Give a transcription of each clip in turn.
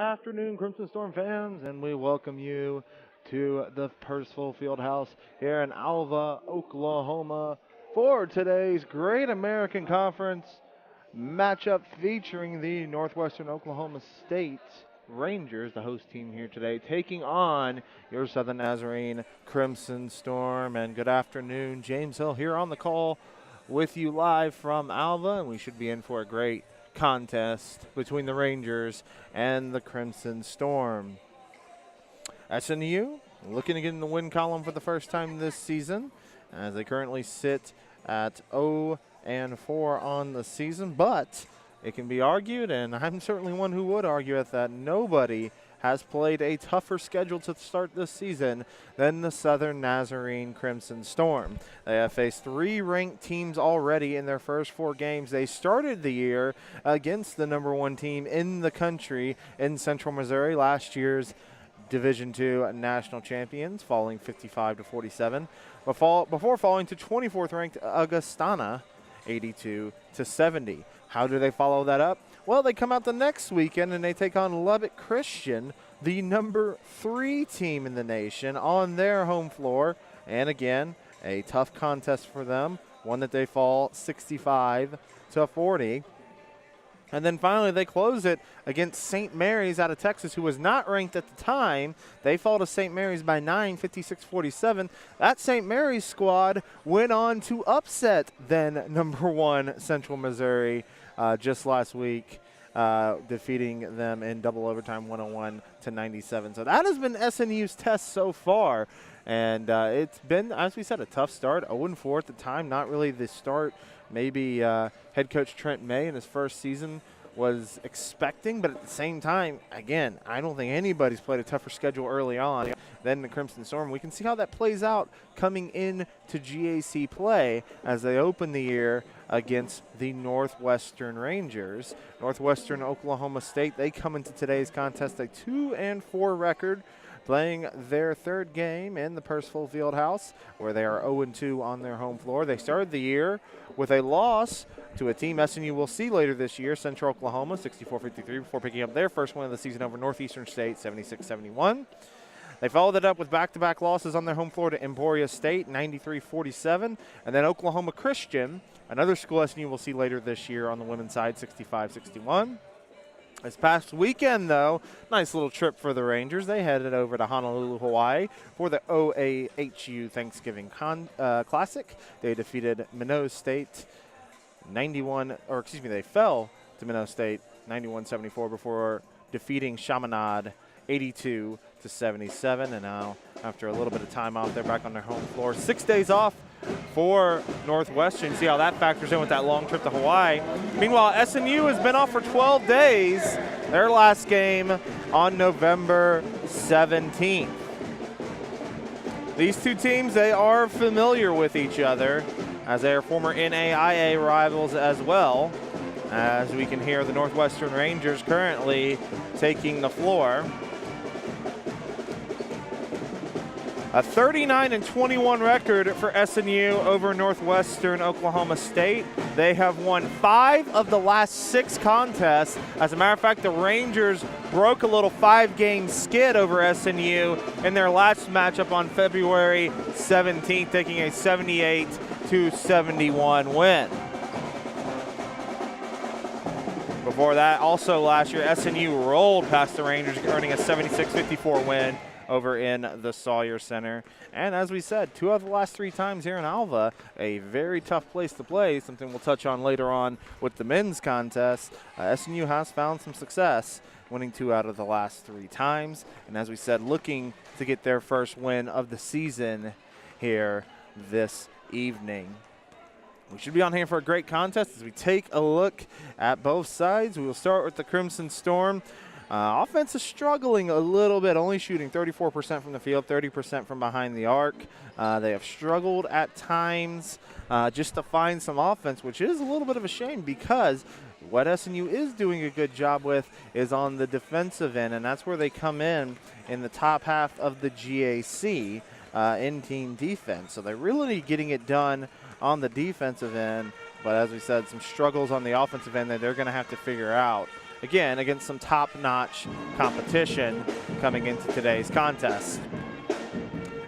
afternoon, Crimson Storm fans, and we welcome you to the Purcell Fieldhouse here in Alva, Oklahoma, for today's Great American Conference matchup featuring the Northwestern Oklahoma State Rangers, the host team here today, taking on your Southern Nazarene Crimson Storm. And good afternoon, James Hill here on the call with you live from Alva, and we should be in for a great contest between the Rangers and the Crimson Storm. SNU looking to get in the win column for the first time this season, as they currently sit at 0-4 on the season, but it can be argued, and I'm certainly one who would argue it, that nobody has played a tougher schedule to start this season than the Southern Nazarene Crimson Storm. They have faced 3 ranked teams already in their first 4 games. They started the year against the #1 team in the country in Central Missouri, last year's Division II national champions, falling 55-47, before falling to 24th ranked Augustana, 82-70. How do they follow that up? Well, they come out the next weekend and they take on Lubbock Christian, the #3 team in the nation, on their home floor. And again, a tough contest for them, one that they fall 65-40. And then finally, they close it against St. Mary's out of Texas, who was not ranked at the time. They fall to St. Mary's by 9, 56-47. That St. Mary's squad went on to upset then #1 Central Missouri just last week, defeating them in double overtime 101-97. So that has been SNU's test so far. And it's been, as we said, a tough start. 0-4 at the time, not really the start maybe head coach Trent May in his first season was expecting, but at the same time, again, I don't think anybody's played a tougher schedule early on than the Crimson Storm. We can see how that plays out coming into GAC play as they open the year against the Northwestern Rangers. Northwestern Oklahoma State, they come into today's contest a 2-4 record, playing their 3rd game in the Purcell Fieldhouse, where they are 0-2 on their home floor. They started the year with a loss to a team SNU will see later this year, Central Oklahoma, 64-53, before picking up their first win of the season over Northeastern State, 76-71. They followed it up with back-to-back losses on their home floor to Emporia State, 93-47, and then Oklahoma Christian, another school SNU will see later this year on the women's side, 65-61. This past weekend, though, nice little trip for the Rangers. They headed over to Honolulu, Hawaii for the OAHU Thanksgiving Classic. They defeated Minnow State they fell to Minnow State 91-74 before defeating Chaminade 82-77. And now, after a little bit of time off, they're back on their home floor. 6 days off for Northwestern. See how that factors in with that long trip to Hawaii. Meanwhile, SNU has been off for 12 days. Their last game on November 17th. These two teams, they are familiar with each other, as they are former NAIA rivals as well. As we can hear, the Northwestern Rangers currently taking the floor. A 39-21 record for SNU over Northwestern Oklahoma State. They have won 5 of the last 6 contests. As a matter of fact, the Rangers broke a little 5-game skid over SNU in their last matchup on February 17th, taking a 78-71 win. Before that, also last year, SNU rolled past the Rangers, earning a 76-54 win over in the Sawyer Center. And as we said, 2 of the last 3 times here in Alva, a very tough place to play, something we'll touch on later on with the men's contest. SNU has found some success, winning 2 out of the last 3 times. And as we said, looking to get their first win of the season here this evening. We should be on here for a great contest as we take a look at both sides. We will start with the Crimson Storm. Offense is struggling a little bit, only shooting 34% from the field, 30% from behind the arc. They have struggled at times just to find some offense, which is a little bit of a shame, because what SNU is doing a good job with is on the defensive end, and that's where they come in the top half of the GAC in team defense. So they're really getting it done on the defensive end, but as we said, some struggles on the offensive end that they're going to have to figure out again, against some top-notch competition coming into today's contest.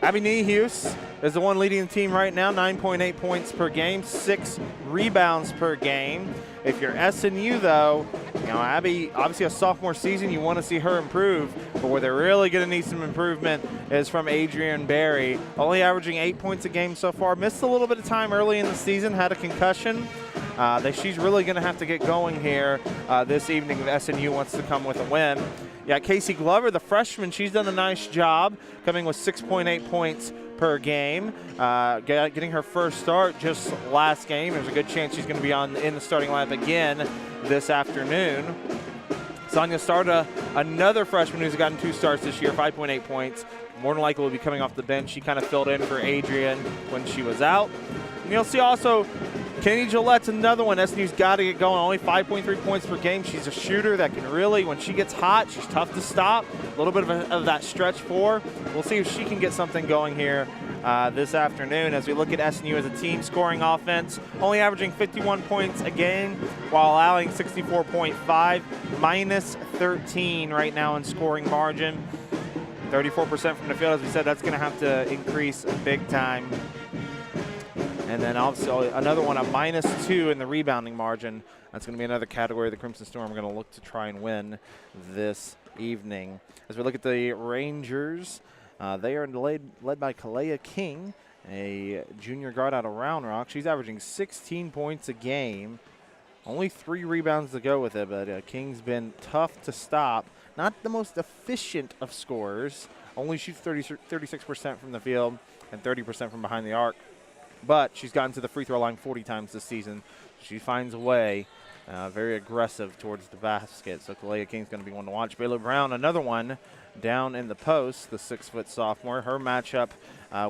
Abby Nehus is the one leading the team right now, 9.8 points per game, 6 rebounds per game. If you're SNU, though, Abby, obviously a sophomore season, you want to see her improve, but where they're really going to need some improvement is from Adrian Berry, only averaging 8 points a game so far. Missed a little bit of time early in the season, had a concussion. She's really going to have to get going here this evening if SNU wants to come with a win. Yeah, Casey Glover, the freshman, she's done a nice job coming with 6.8 points per game. Getting her first start just last game. There's a good chance she's going to be in the starting lineup again this afternoon. Sonia Starta, another freshman who's gotten 2 starts this year, 5.8 points. More than likely will be coming off the bench. She kind of filled in for Adrian when she was out. And you'll see also Kennedy Gillette's another one. SNU's got to get going. Only 5.3 points per game. She's a shooter that can really, when she gets hot, she's tough to stop. A little bit of that stretch 4. We'll see if she can get something going here this afternoon as we look at SNU as a team scoring offense. Only averaging 51 points a game while allowing 64.5, minus 13 right now in scoring margin. 34% from the field. As we said, that's going to have to increase big time. And then also another one, a -2 in the rebounding margin. That's going to be another category the Crimson Storm are going to look to try and win this evening. As we look at the Rangers, they are led by Kalea King, a junior guard out of Round Rock. She's averaging 16 points a game. Only 3 rebounds to go with it, but King's been tough to stop. Not the most efficient of scorers. Only shoots 36% from the field and 30% from behind the arc. But she's gotten to the free throw line 40 times this season. She finds a way, very aggressive towards the basket. So Kalea King's going to be one to watch. Baylor Brown, another one down in the post, the 6-foot sophomore. Her matchup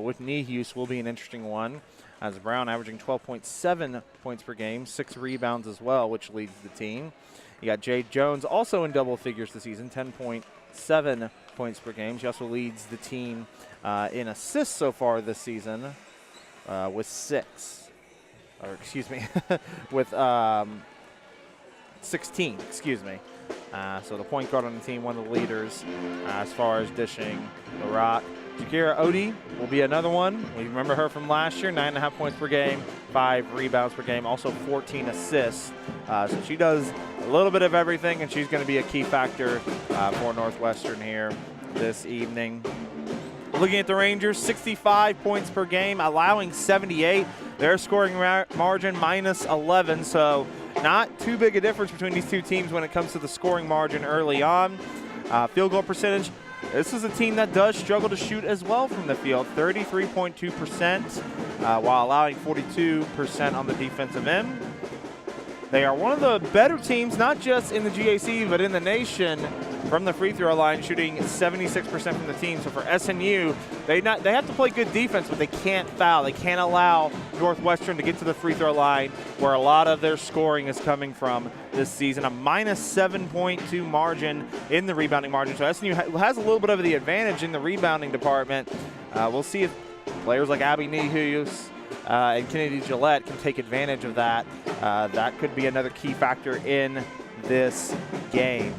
with Nehus will be an interesting one, as Brown averaging 12.7 points per game, 6 rebounds as well, which leads the team. You got Jade Jones, also in double figures this season, 10.7 points per game. She also leads the team in assists so far this season. With 6, or excuse me, with 16, excuse me. So the point guard on the team, one of the leaders as far as dishing the rock. Jakira Odie will be another one. We remember her from last year, 9.5 points per game, 5 rebounds per game, also 14 assists. So she does a little bit of everything, and she's going to be a key factor for Northwestern here this evening. Looking at the Rangers, 65 points per game, allowing 78. Their scoring margin -11, so not too big a difference between these two teams when it comes to the scoring margin early on. Field goal percentage, this is a team that does struggle to shoot as well from the field, 33.2%, while allowing 42% on the defensive end. They are one of the better teams, not just in the GAC, but in the nation from the free throw line, shooting 76% from the team. So for SNU, they have to play good defense, but they can't foul. They can't allow Northwestern to get to the free throw line, where a lot of their scoring is coming from this season. A -7.2 margin in the rebounding margin. So SNU has a little bit of the advantage in the rebounding department. We'll see if players like Abby Nehus and Kennedy Gillette can take advantage of that. That could be another key factor in this game.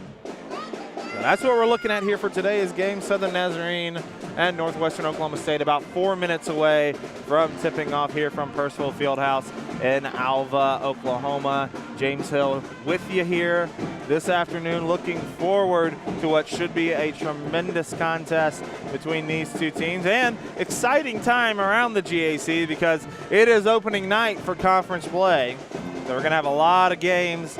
So that's what we're looking at here for today's game. Southern Nazarene and Northwestern Oklahoma State about 4 minutes away from tipping off here from Percival Fieldhouse in Alva, Oklahoma. James Hill with you here this afternoon, looking forward to what should be a tremendous contest between these two teams, and exciting time around the GAC because it is opening night for conference play. So we're going to have a lot of games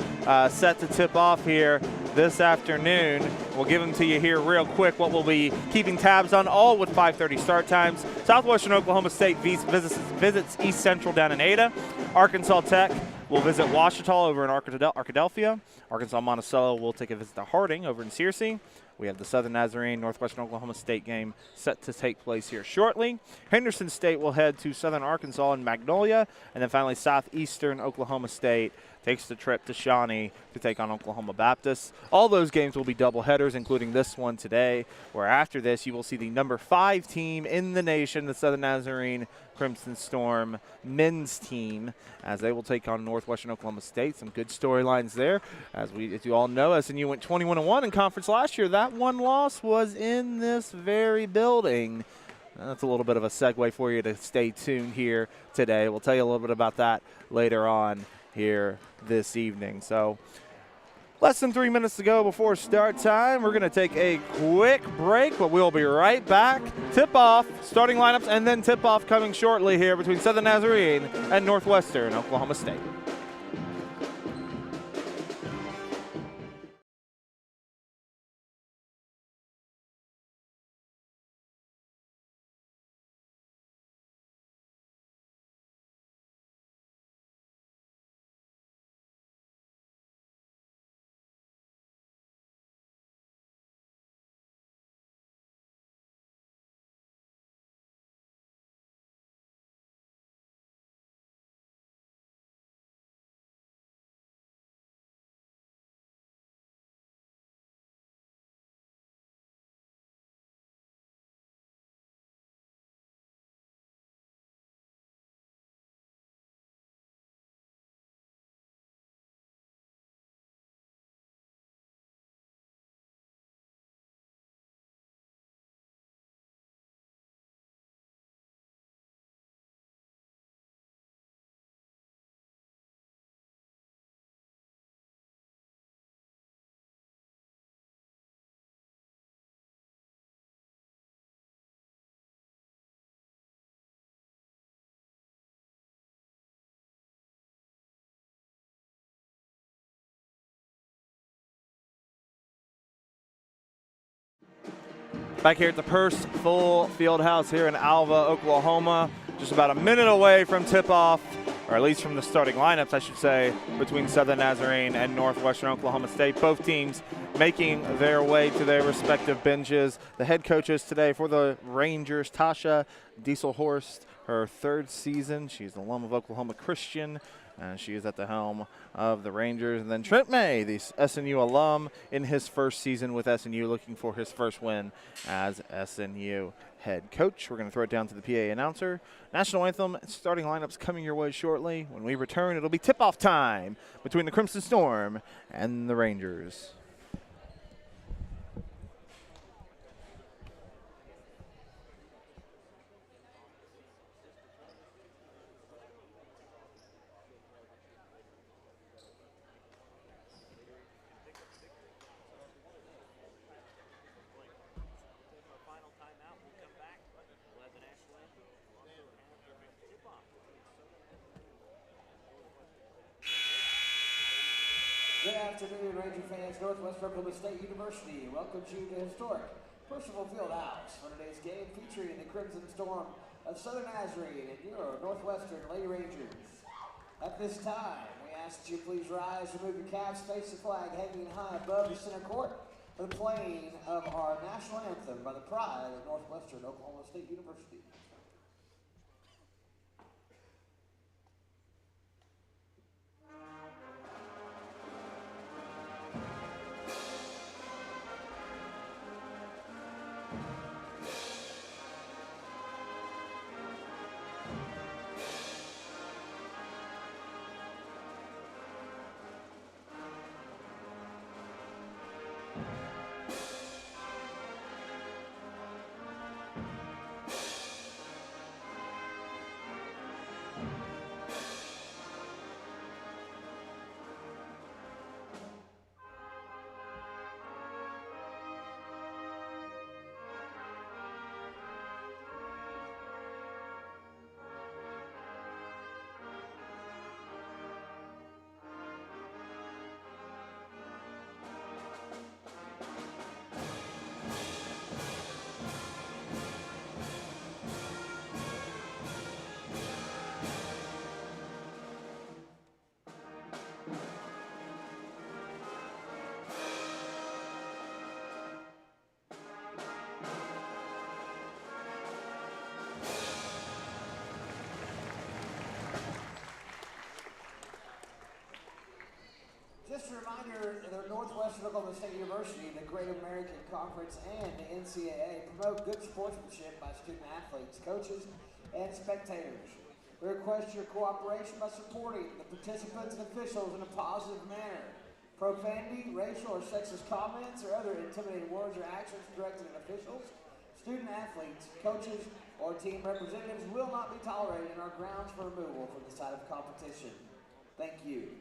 set to tip off here this afternoon. We'll give them to you here real quick, what we'll be keeping tabs on, all with 5:30 start times. Southwestern Oklahoma State visits East Central down in Ada. Arkansas Tech will visit Ouachita over in Arkadelphia. Arkansas Monticello will take a visit to Harding over in Searcy. We have the Southern Nazarene Northwestern Oklahoma State game set to take place here shortly. Henderson State will head to Southern Arkansas in Magnolia. And then finally Southeastern Oklahoma State takes the trip to Shawnee to take on Oklahoma Baptist. All those games will be doubleheaders, including this one today, where after this you will see the number 5 team in the nation, the Southern Nazarene Crimson Storm men's team, as they will take on Northwestern Oklahoma State. Some good storylines there. As you all know, SNU went 21-1 in conference last year. That one loss was in this very building. That's a little bit of a segue for you to stay tuned here today. We'll tell you a little bit about that later on here this evening. So less than 3 minutes to go before start time. We're going to take a quick break, but we'll be right back. Tip-off, starting lineups, and then tip-off coming shortly here between Southern Nazarene and Northwestern Oklahoma State. Back here at the Purse Full Fieldhouse here in Alva, Oklahoma. Just about a minute away from tip-off, or at least from the starting lineups, I should say, between Southern Nazarene and Northwestern Oklahoma State. Both teams making their way to their respective benches. The head coaches today for the Rangers, Tasha Dieselhorst, her 3rd season. She's an alum of Oklahoma Christian. She is at the helm of the Rangers. And then Trent May, the SNU alum, in his 1st season with SNU, looking for his 1st win as SNU head coach. We're going to throw it down to the PA announcer. National anthem starting lineups coming your way shortly. When we return, it'll be tip-off time between the Crimson Storm and the Rangers. Good afternoon, Ranger fans. Northwestern Oklahoma State University welcomes you to historic Percival Fieldhouse for today's game featuring the Crimson Storm of Southern Nazarene and your Northwestern Lady Rangers. At this time, we ask that you please rise, remove your caps, face the flag hanging high above the center court for the playing of our national anthem by the pride of Northwestern Oklahoma State University. Just a reminder, the Northwestern Oklahoma State University, the Great American Conference, and the NCAA promote good sportsmanship by student athletes, coaches, and spectators. We request your cooperation by supporting the participants and officials in a positive manner. Profanity, racial, or sexist comments, or other intimidating words or actions directed at officials, student athletes, coaches, or team representatives will not be tolerated and are grounds for removal from the site of competition. Thank you.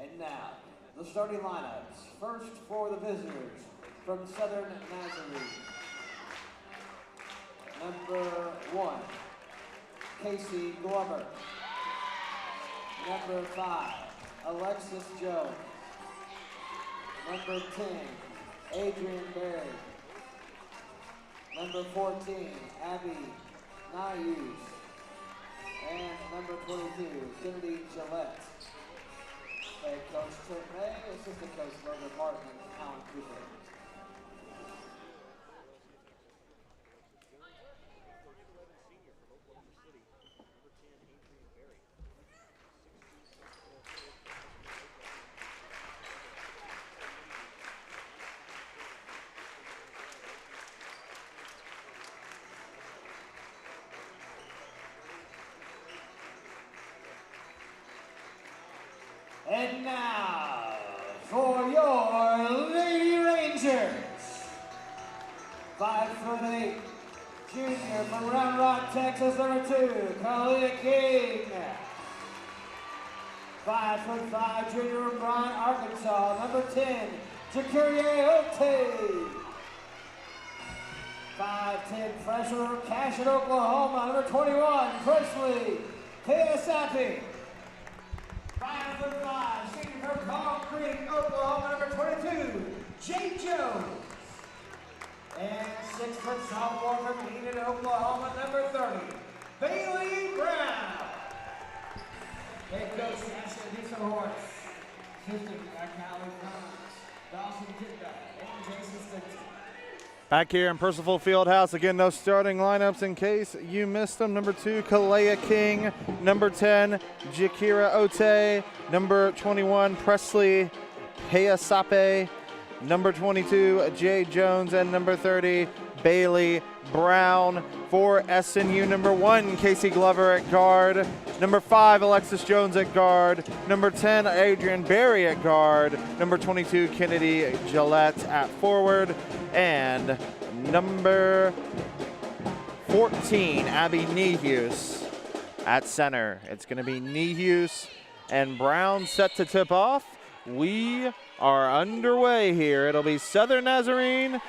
And now, the starting lineups. First for the visitors from Southern Nazarene. Number 1, Casey Glover. Number 5, Alexis Jones. Number 10, Adrian Berry. Number 14, Abby Nayus. And number 22, Kennedy Gillette. Head coach Trent May, assistant coach Logan Martin, and Alan Cooper. And now, for your Lady Rangers, 5'8", junior from Round Rock, Texas, number 2, Kalia King. 5'5", junior from Bryan, Arkansas, number 10, Jacurie Ote. 5'10", freshman from Cashin, Oklahoma, number 21, Presley Peasapi. 5'5", senior from Palm Creek, Oklahoma, number 22, Jay Jones. And 6' sophomore from Enid, Oklahoma, number 30, Bailey Brown. Head coach Ashley Dieselhorse, assistant Callie Collins, Dawson Tidback, and Jason Stinson. Back here in Percival Fieldhouse, again, those starting lineups in case you missed them. Number 2, Kalea King. Number 10, Jakira Ote. Number 21, Presley Peasape. Number 22, Jay Jones. And number 30, Bailey Brown. For SNU, number 1, Casey Glover at guard. Number 5, Alexis Jones at guard. Number 10, Adrian Berry at guard. Number 22, Kennedy Gillette at forward. And number 14, Abby Nehus at center. It's going to be Nehus and Brown set to tip off. We are underway here. It'll be Southern Nazarene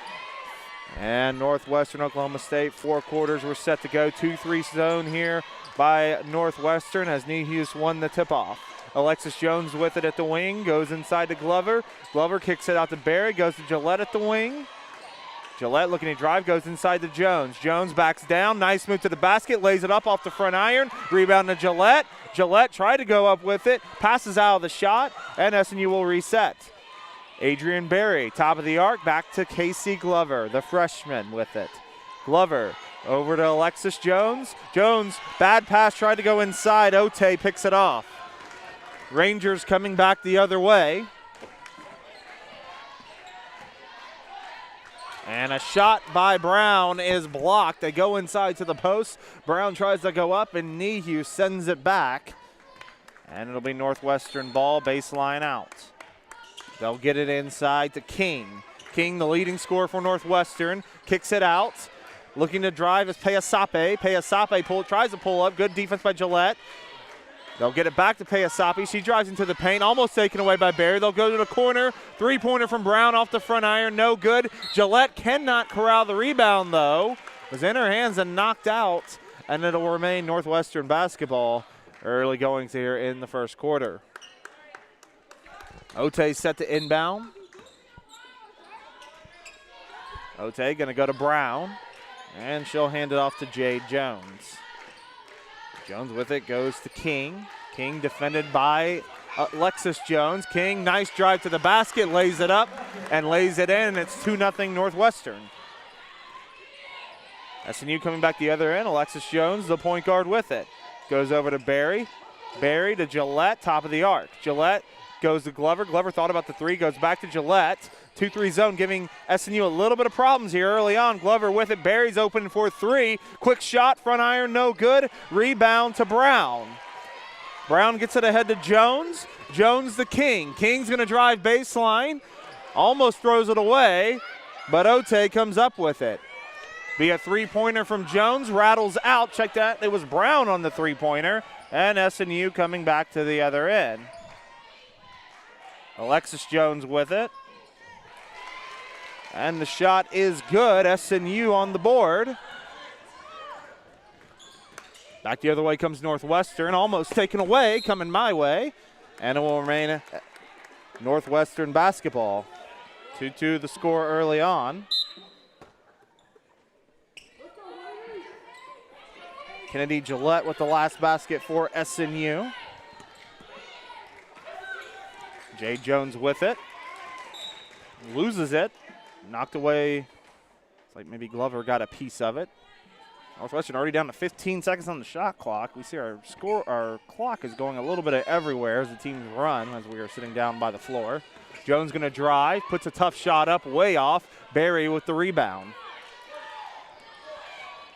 and Northwestern Oklahoma State. 4 quarters were set to go. 2-3 zone here by Northwestern as Nehus won the tip-off. Alexis Jones with it at the wing, goes inside to Glover. Glover kicks it out to Barry, goes to Gillette at the wing. Gillette looking to drive, goes inside to Jones. Jones backs down, nice move to the basket, lays it up off the front iron. Rebound to Gillette. Gillette tried to go up with it, passes out of the shot, and SNU will reset. Adrian Berry, top of the arc, back to Casey Glover, the freshman with it. Glover over to Alexis Jones. Jones, bad pass, tried to go inside. Ote picks it off. Rangers coming back the other way. And a shot by Brown is blocked. They go inside to the post. Brown tries to go up, and Nehus sends it back. And it'll be Northwestern ball, baseline out. They'll get it inside to King. King, the leading scorer for Northwestern, kicks it out. Looking to drive is Peasape. Peasape tries to pull up. Good defense by Gillette. They'll get it back to Peasape. She drives into the paint, almost taken away by Barry. They'll go to the corner. 3-pointer from Brown off the front iron, no good. Gillette cannot corral the rebound, though. It was in her hands and knocked out, and it'll remain Northwestern basketball early goings here in the first quarter. Ote set to inbound. Ote going to go to Brown, and she'll hand it off to Jade Jones. Jones with it goes to King. King defended by Alexis Jones. King, nice drive to the basket, lays it up and lays it in. It's 2-0 Northwestern. SNU coming back the other end. Alexis Jones, the point guard with it. Goes over to Barry. Barry to Gillette, top of the arc. Gillette goes to Glover. Glover thought about the three, goes back to Gillette. 2-3 zone giving SNU a little bit of problems here early on. Glover with it. Barry's open for three. Quick shot, front iron, no good. Rebound to Brown. Brown gets it ahead to Jones. Jones the king. King's going to drive baseline. Almost throws it away, but Ote comes up with it. Be a three-pointer from Jones, rattles out. Check that. It was Brown on the three-pointer, and SNU coming back to the other end. Alexis Jones with it. And the shot is good. SNU on the board. Back the other way comes Northwestern, almost taken away, coming my way. And it will remain Northwestern basketball. 2-2 the score early on. Kennedy Gillette with the last basket for SNU. Jay Jones with it. Loses it. Knocked away. It's like maybe Glover got a piece of it. Northwestern already down to 15 seconds on the shot clock. We see our clock is going a little bit everywhere as the teams run as we are sitting down by the floor. Jones going to drive, puts a tough shot up, way off. Barry with the rebound.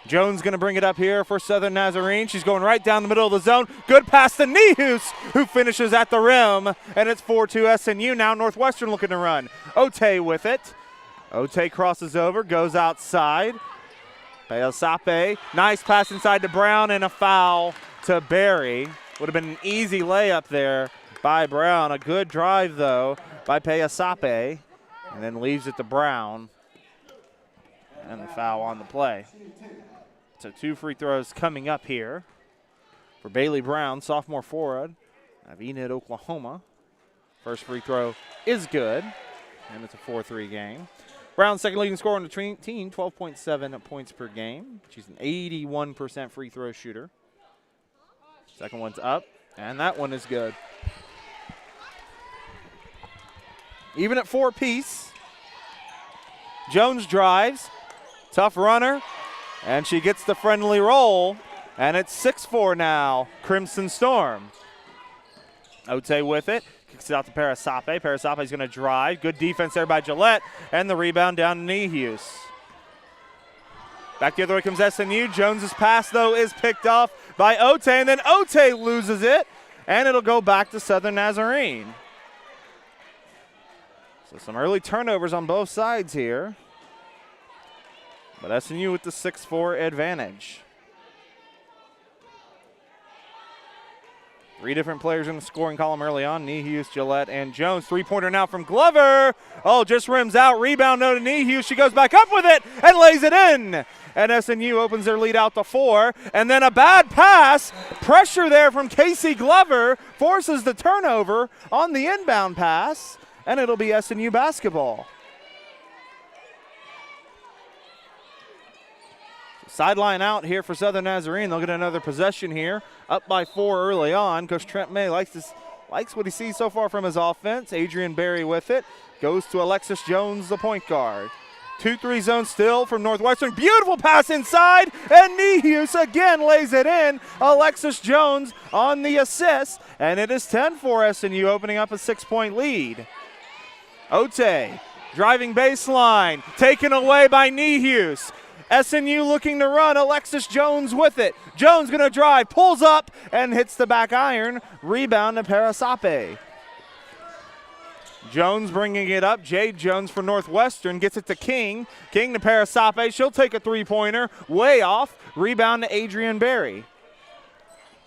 Jones going to bring it up here for Southern Nazarene. She's going right down the middle of the zone. Good pass to Nihus, who finishes at the rim. And it's 4-2 SNU. Now Northwestern looking to run. Ote with it. Ote crosses over, goes outside. Peosape, nice pass inside to Brown and a foul to Barry. Would have been an easy layup there by Brown. A good drive, though, by Peosape. And then leaves it to Brown. And the foul on the play. So 2 free throws coming up here for Bailey Brown, sophomore forward of Enid, Oklahoma. First free throw is good, and it's a 4-3 game. Brown, second leading scorer on the team, 12.7 points per game. She's an 81% free throw shooter. Second one's up, and that one is good. Even at 4-piece, Jones drives, tough runner, and she gets the friendly roll, and it's 6-4 now, Crimson Storm. Ote with it. Kicks it out to Peosape. Peosape's going to drive. Good defense there by Gillette. And the rebound down to Nihus. Back the other way comes SNU. Jones's pass, though, is picked off by Ote. And then Ote loses it. And it'll go back to Southern Nazarene. So some early turnovers on both sides here. But SNU with the 6-4 advantage. 3 different players in the scoring column early on. Nihus, Gillette, and Jones. Three-pointer now from Glover. Oh, just rims out. Rebound, no to Nihus. She goes back up with it and lays it in. And SNU opens their lead out to 4. And then a bad pass. Pressure there from Casey Glover forces the turnover on the inbound pass. And it'll be SNU basketball. Sideline out here for Southern Nazarene. They'll get another possession here. Up by 4 early on. Coach Trent May likes what he sees so far from his offense. Adrian Berry with it. Goes to Alexis Jones, the point guard. 2-3 zone still from Northwestern. Beautiful pass inside. And Nihus again lays it in. Alexis Jones on the assist. And it is 10 for SNU, opening up a 6-point lead. Ote driving baseline. Taken away by Nihus. SNU looking to run. Alexis Jones with it. Jones going to drive, pulls up, and hits the back iron. Rebound to Peosape. Jones bringing it up. Jade Jones for Northwestern gets it to King. King to Peosape. She'll take a three-pointer. Way off. Rebound to Adrian Berry.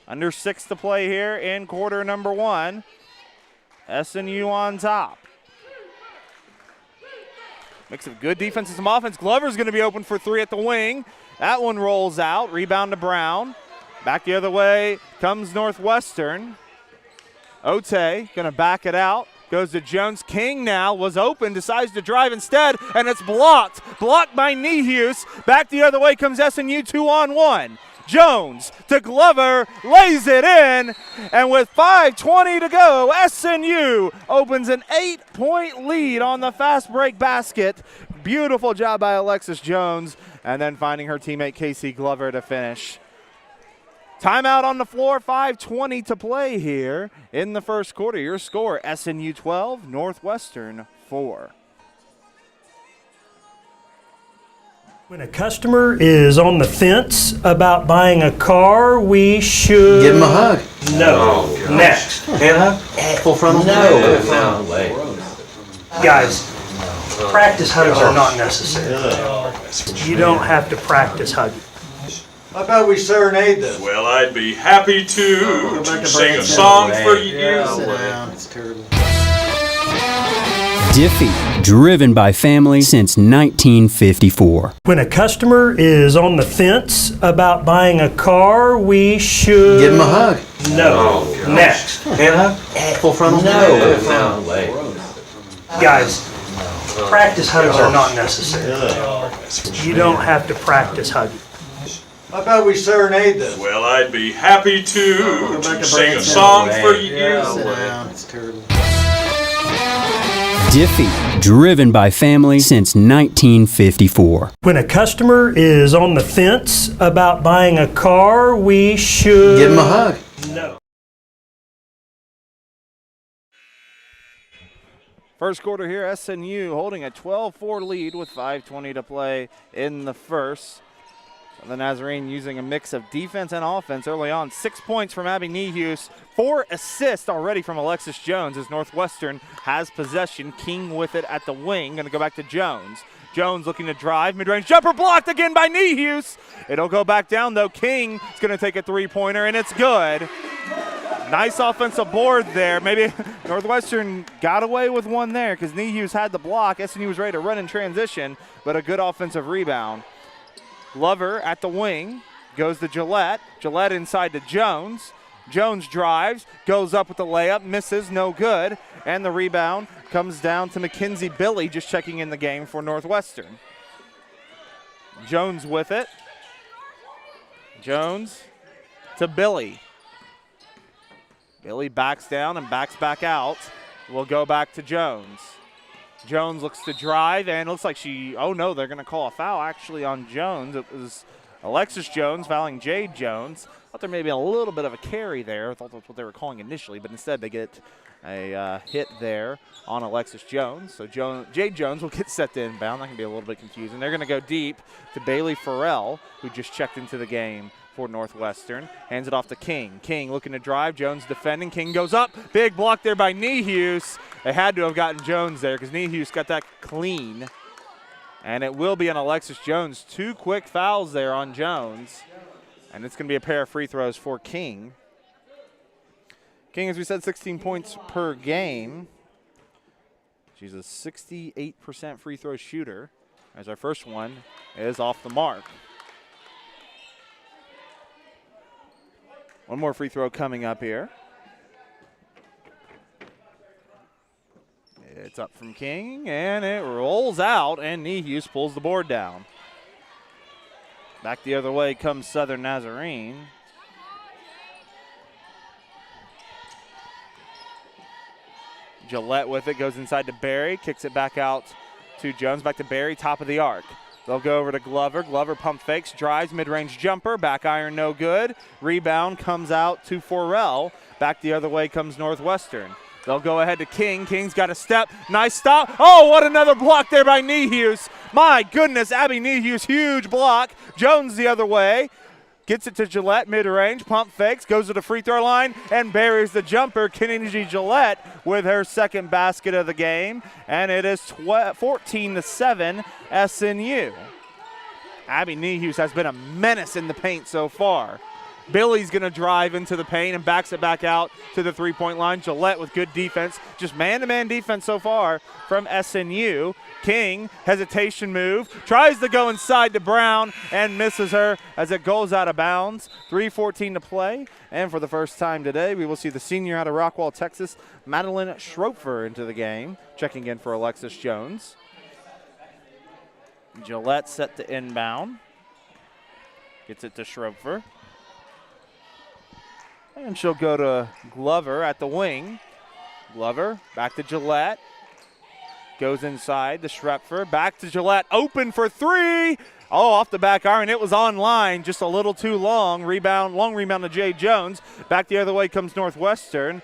Under 6 to play here in quarter number 1. SNU on top. Mix of good defense and some offense. Glover's going to be open for 3 at the wing. That one rolls out. Rebound to Brown. Back the other way comes Northwestern. Ote going to back it out. Goes to Jones. King now was open. Decides to drive instead, and it's blocked. Blocked by Nihus. Back the other way comes SNU 2-on-1. Jones to Glover, lays it in, and with 5:20 to go, SNU opens an 8-point lead on the fast break basket. Beautiful job by Alexis Jones, and then finding her teammate Casey Glover to finish. Timeout on the floor, 5:20 to play here in the first quarter. Your score, SNU 12, Northwestern 4. When a customer is on the fence about buying a car, we should give them a hug. No. Oh, Next. Hand hug? Full frontal? No way. Guys, practice hugs are not necessary. You don't have to practice hugging. How about we serenade them? Well, I'd be happy to sing a song for you. It's terrible. Diffie, driven by family since 1954. When a customer is on the fence about buying a car, we should give them a hug. No. Next. Hand hug? Full frontal? No way. Guys, practice hugs are not necessary. You don't have to practice hugging. How about we serenade them? Well, I'd be happy to sing a song for you. It's terrible. Diffie, driven by family since 1954. When a customer is on the fence about buying a car, we should give them a hug. No. First quarter here, SNU holding a 12-4 lead with 5:20 to play in the first. The Nazarene using a mix of defense and offense early on. 6 points from Abby Nehus, 4 assists already from Alexis Jones as Northwestern has possession. King with it at the wing, going to go back to Jones. Jones looking to drive, mid-range jumper blocked again by Nehus. It'll go back down though. King is going to take a three-pointer and it's good. Nice offensive board there. Maybe Northwestern got away with one there because Nehus had the block. SNU was ready to run in transition, but a good offensive rebound. Glover at the wing, goes to Gillette. Gillette inside to Jones. Jones drives, goes up with the layup, misses, no good. And the rebound comes down to Mackenzie Billy, just checking in the game for Northwestern. Jones with it. Jones to Billy. Billy backs down and backs back out. We'll go back to Jones. Jones looks to drive, and it looks like oh no, they're going to call a foul actually on Jones. It was Alexis Jones fouling Jade Jones. Thought there may be a little bit of a carry there. I thought that's what they were calling initially, but instead they get a hit there on Alexis Jones. So Jade Jones will get set to inbound. That can be a little bit confusing. They're going to go deep to Bailey Farrell, who just checked into the game for Northwestern. Hands it off to King. King looking to drive. Jones defending. King goes up. Big block there by Nehus. They had to have gotten Jones there because Nehus got that clean. And it will be on Alexis Jones. 2 quick fouls there on Jones. And it's going to be a pair of free throws for King. King, as we said, 16 points per game. She's a 68% free throw shooter, as our first one is off the mark. One more free throw coming up here. It's up from King, and it rolls out, and Nehus pulls the board down. Back the other way comes Southern Nazarene. Gillette with it, goes inside to Barry, kicks it back out to Jones, back to Barry, top of the arc. They'll go over to Glover. Glover pump fakes, drives, mid-range jumper, back iron no good. Rebound comes out to Forel. Back the other way comes Northwestern. They'll go ahead to King. King's got a step. Nice stop. Oh, what another block there by Nehus. My goodness, Abby Nehus, huge block. Jones the other way. Gets it to Gillette, mid-range, pump fakes, goes to the free throw line, and buries the jumper. Kennedy Gillette with her second basket of the game, and it is 14-7 SNU. Abby Nehus has been a menace in the paint so far. Billy's going to drive into the paint and backs it back out to the three-point line. Gillette with good defense, just man-to-man defense so far from SNU. King, hesitation move, tries to go inside to Brown and misses her as it goes out of bounds. 3:14 to play, and for the first time today, we will see the senior out of Rockwall, Texas, Madeline Schroepfer into the game, checking in for Alexis Jones. Gillette set to inbound. Gets it to Schroepfer. And she'll go to Glover at the wing. Glover back to Gillette. Goes inside to Schrepfer. Back to Gillette. Open for three. Oh, off the back iron. It was on line. Just a little too long. Long rebound to Jay Jones. Back the other way comes Northwestern.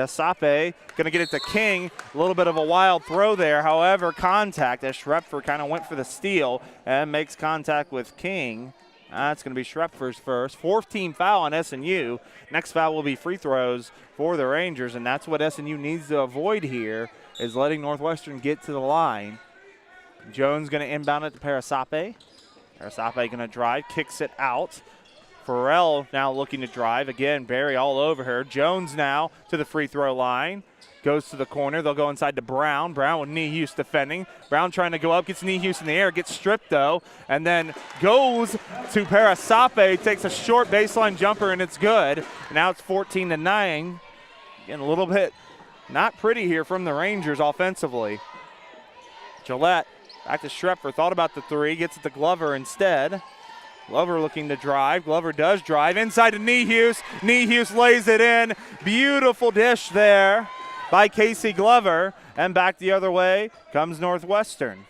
Sape going to get it to King. A little bit of a wild throw there. However, contact as Schrepfer kind of went for the steal and makes contact with King. That's going to be Schrepfer's first. Fourth team foul on SNU. Next foul will be free throws for the Rangers, and that's what SNU needs to avoid here is letting Northwestern get to the line. Jones going to inbound it to Parasape. Parasape going to drive, kicks it out. Farrell now looking to drive. Again, Barry all over her. Jones now to the free throw line. Goes to the corner. They'll go inside to Brown. Brown with Niehaus defending. Brown trying to go up. Gets Niehaus in the air. Gets stripped, though. And then goes to Parasape. Takes a short baseline jumper, and it's good. Now it's 14-9. Getting a little bit not pretty here from the Rangers offensively. Gillette back to Schrepfer. Thought about the three. Gets it to Glover instead. Glover looking to drive. Glover does drive. Inside to Niehaus. Niehaus lays it in. Beautiful dish there by Casey Glover. And back the other way comes Northwestern.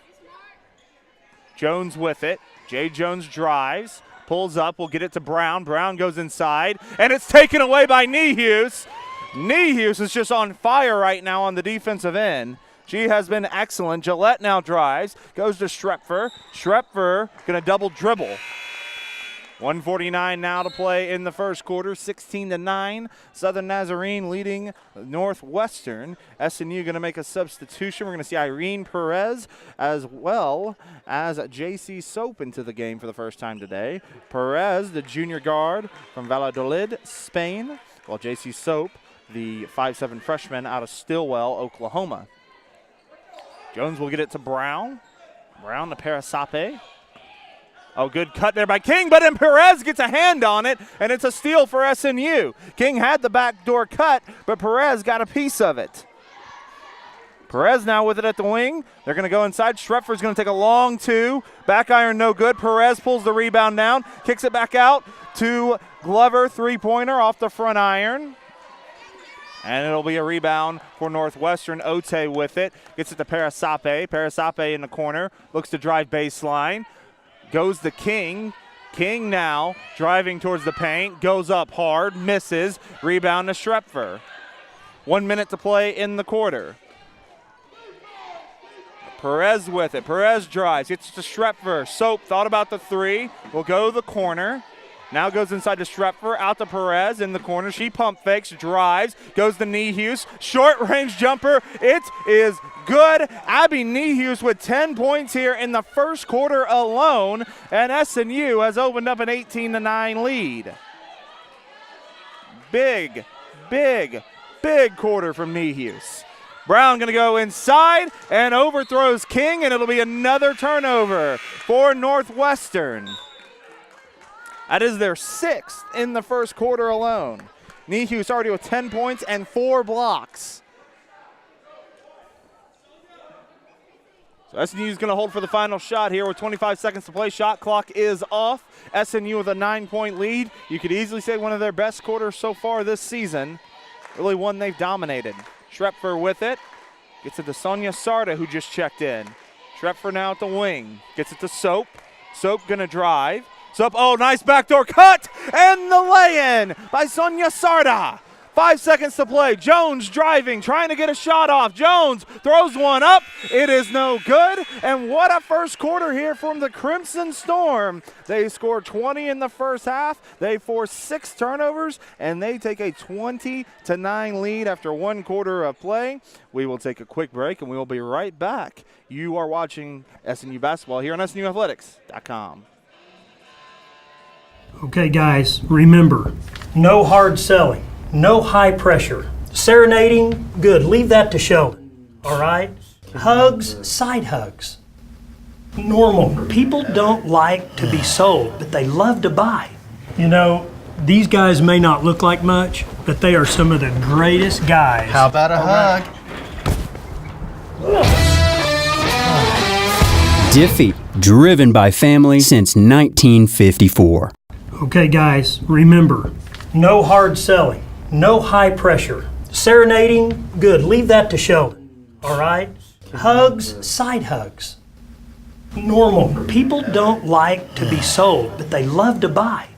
Jones with it. Jay Jones drives. Pulls up. Will get it to Brown. Brown goes inside. And it's taken away by Niehaus. Niehaus is just on fire right now on the defensive end. She has been excellent. Gillette now drives. Goes to Schrepfer. Schrepfer going to double dribble. 1:49 now to play in the first quarter, 16-9. Southern Nazarene leading Northwestern. SNU going to make a substitution. We're going to see Irene Perez as well as J.C. Soap into the game for the first time today. Perez, the junior guard from Valladolid, Spain, while J.C. Soap, the 5'7" freshman out of Stillwell, Oklahoma. Jones will get it to Brown. Brown to Parasape. Oh, good cut there by King, but then Perez gets a hand on it, and it's a steal for SNU. King had the backdoor cut, but Perez got a piece of it. Perez now with it at the wing. They're going to go inside. Schrepfer's going to take a long two. Back iron no good. Perez pulls the rebound down, kicks it back out to Glover, three-pointer off the front iron. And it'll be a rebound for Northwestern. Ote with it. Gets it to Parasape. Parasape in the corner. Looks to drive baseline. Goes to King. King now driving towards the paint. Goes up hard. Misses. Rebound to Schrepfer. 1 minute to play in the quarter. Perez with it. Perez drives. Gets to Schrepfer. Soap thought about the three. Will go to the corner. Now goes inside to Schrepfer, out to Perez in the corner. She pump fakes, drives, goes to Niehaus. Short range jumper. It is good. Abby Niehaus with 10 points here in the first quarter alone. And SNU has opened up an 18-9 lead. Big, big, big quarter from Niehaus. Brown going to go inside and overthrows King, and it'll be another turnover for Northwestern. That is their sixth in the first quarter alone. Niehaus already with 10 points and 4 blocks. So SNU is going to hold for the final shot here with 25 seconds to play. Shot clock is off. SNU with a 9-point lead. You could easily say one of their best quarters so far this season. Really one they've dominated. Schrepfer with it. Gets it to Sonia Sarda, who just checked in. Schrepfer now at the wing. Gets it to Soap. Soap going to drive. Soap, oh, nice backdoor cut. And the lay-in by Sonia Sarda. 5 seconds to play. Jones driving, trying to get a shot off. Jones throws one up. It is no good. And what a first quarter here from the Crimson Storm. They scored 20 in the first half. They forced 6 turnovers, and they take a 20-9 lead after 1 quarter of play. We will take a quick break, and we will be right back. You are watching SNU basketball here on SNUathletics.com. Okay, guys, remember, no hard selling. No high pressure. Serenading, good. Leave that to Sheldon. All right? Hugs, side hugs. Normal. People don't like to be sold, but they love to buy. You know, these guys may not look like much, but they are some of the greatest guys. How about a hug? Diffie, driven by family since 1954. Okay, guys, remember, no hard selling. No high pressure. Serenading, good. Leave that to Sheldon. All right? Hugs, side hugs. Normal. People don't like to be sold, but they love to buy.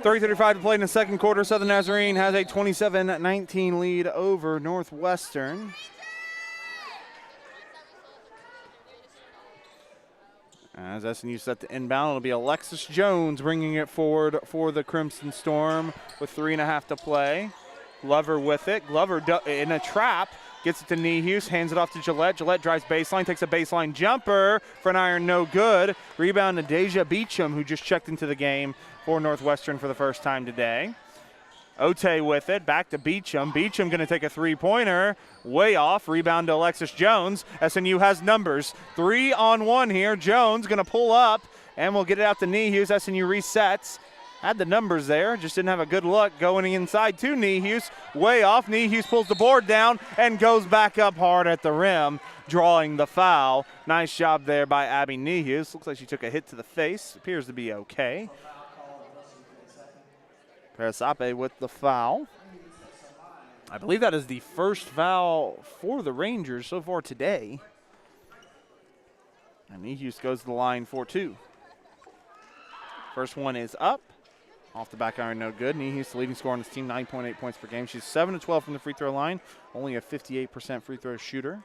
3:35 to play in the second quarter. Southern Nazarene has a 27-19 lead over Northwestern. As SNU set to inbound, it'll be Alexis Jones bringing it forward for the Crimson Storm with 3.5 to play. Glover with it. Glover in a trap. Gets it to Nehus, hands it off to Gillette. Gillette drives baseline, takes a baseline jumper. Front iron, no good. Rebound to Deja Beecham, who just checked into the game for Northwestern for the first time today. Ote with it, back to Beecham. Beecham going to take a three-pointer. Way off. Rebound to Alexis Jones. SNU has numbers. 3-on-1 here. Jones going to pull up, and we'll get it out to Nehus. SNU resets. Had the numbers there, just didn't have a good look going inside to Nehus. Way off. Nehus pulls the board down and goes back up hard at the rim, drawing the foul. Nice job there by Abby Nehus. Looks like she took a hit to the face. Appears to be okay. Parasape with the foul. I believe that is the first foul for the Rangers so far today. And Nehus goes to the line for 2. First one is up. Off the back iron, no good. Nehus, the leading scorer on this team, 9.8 points per game. She's 7-12 from the free throw line, only a 58% free throw shooter.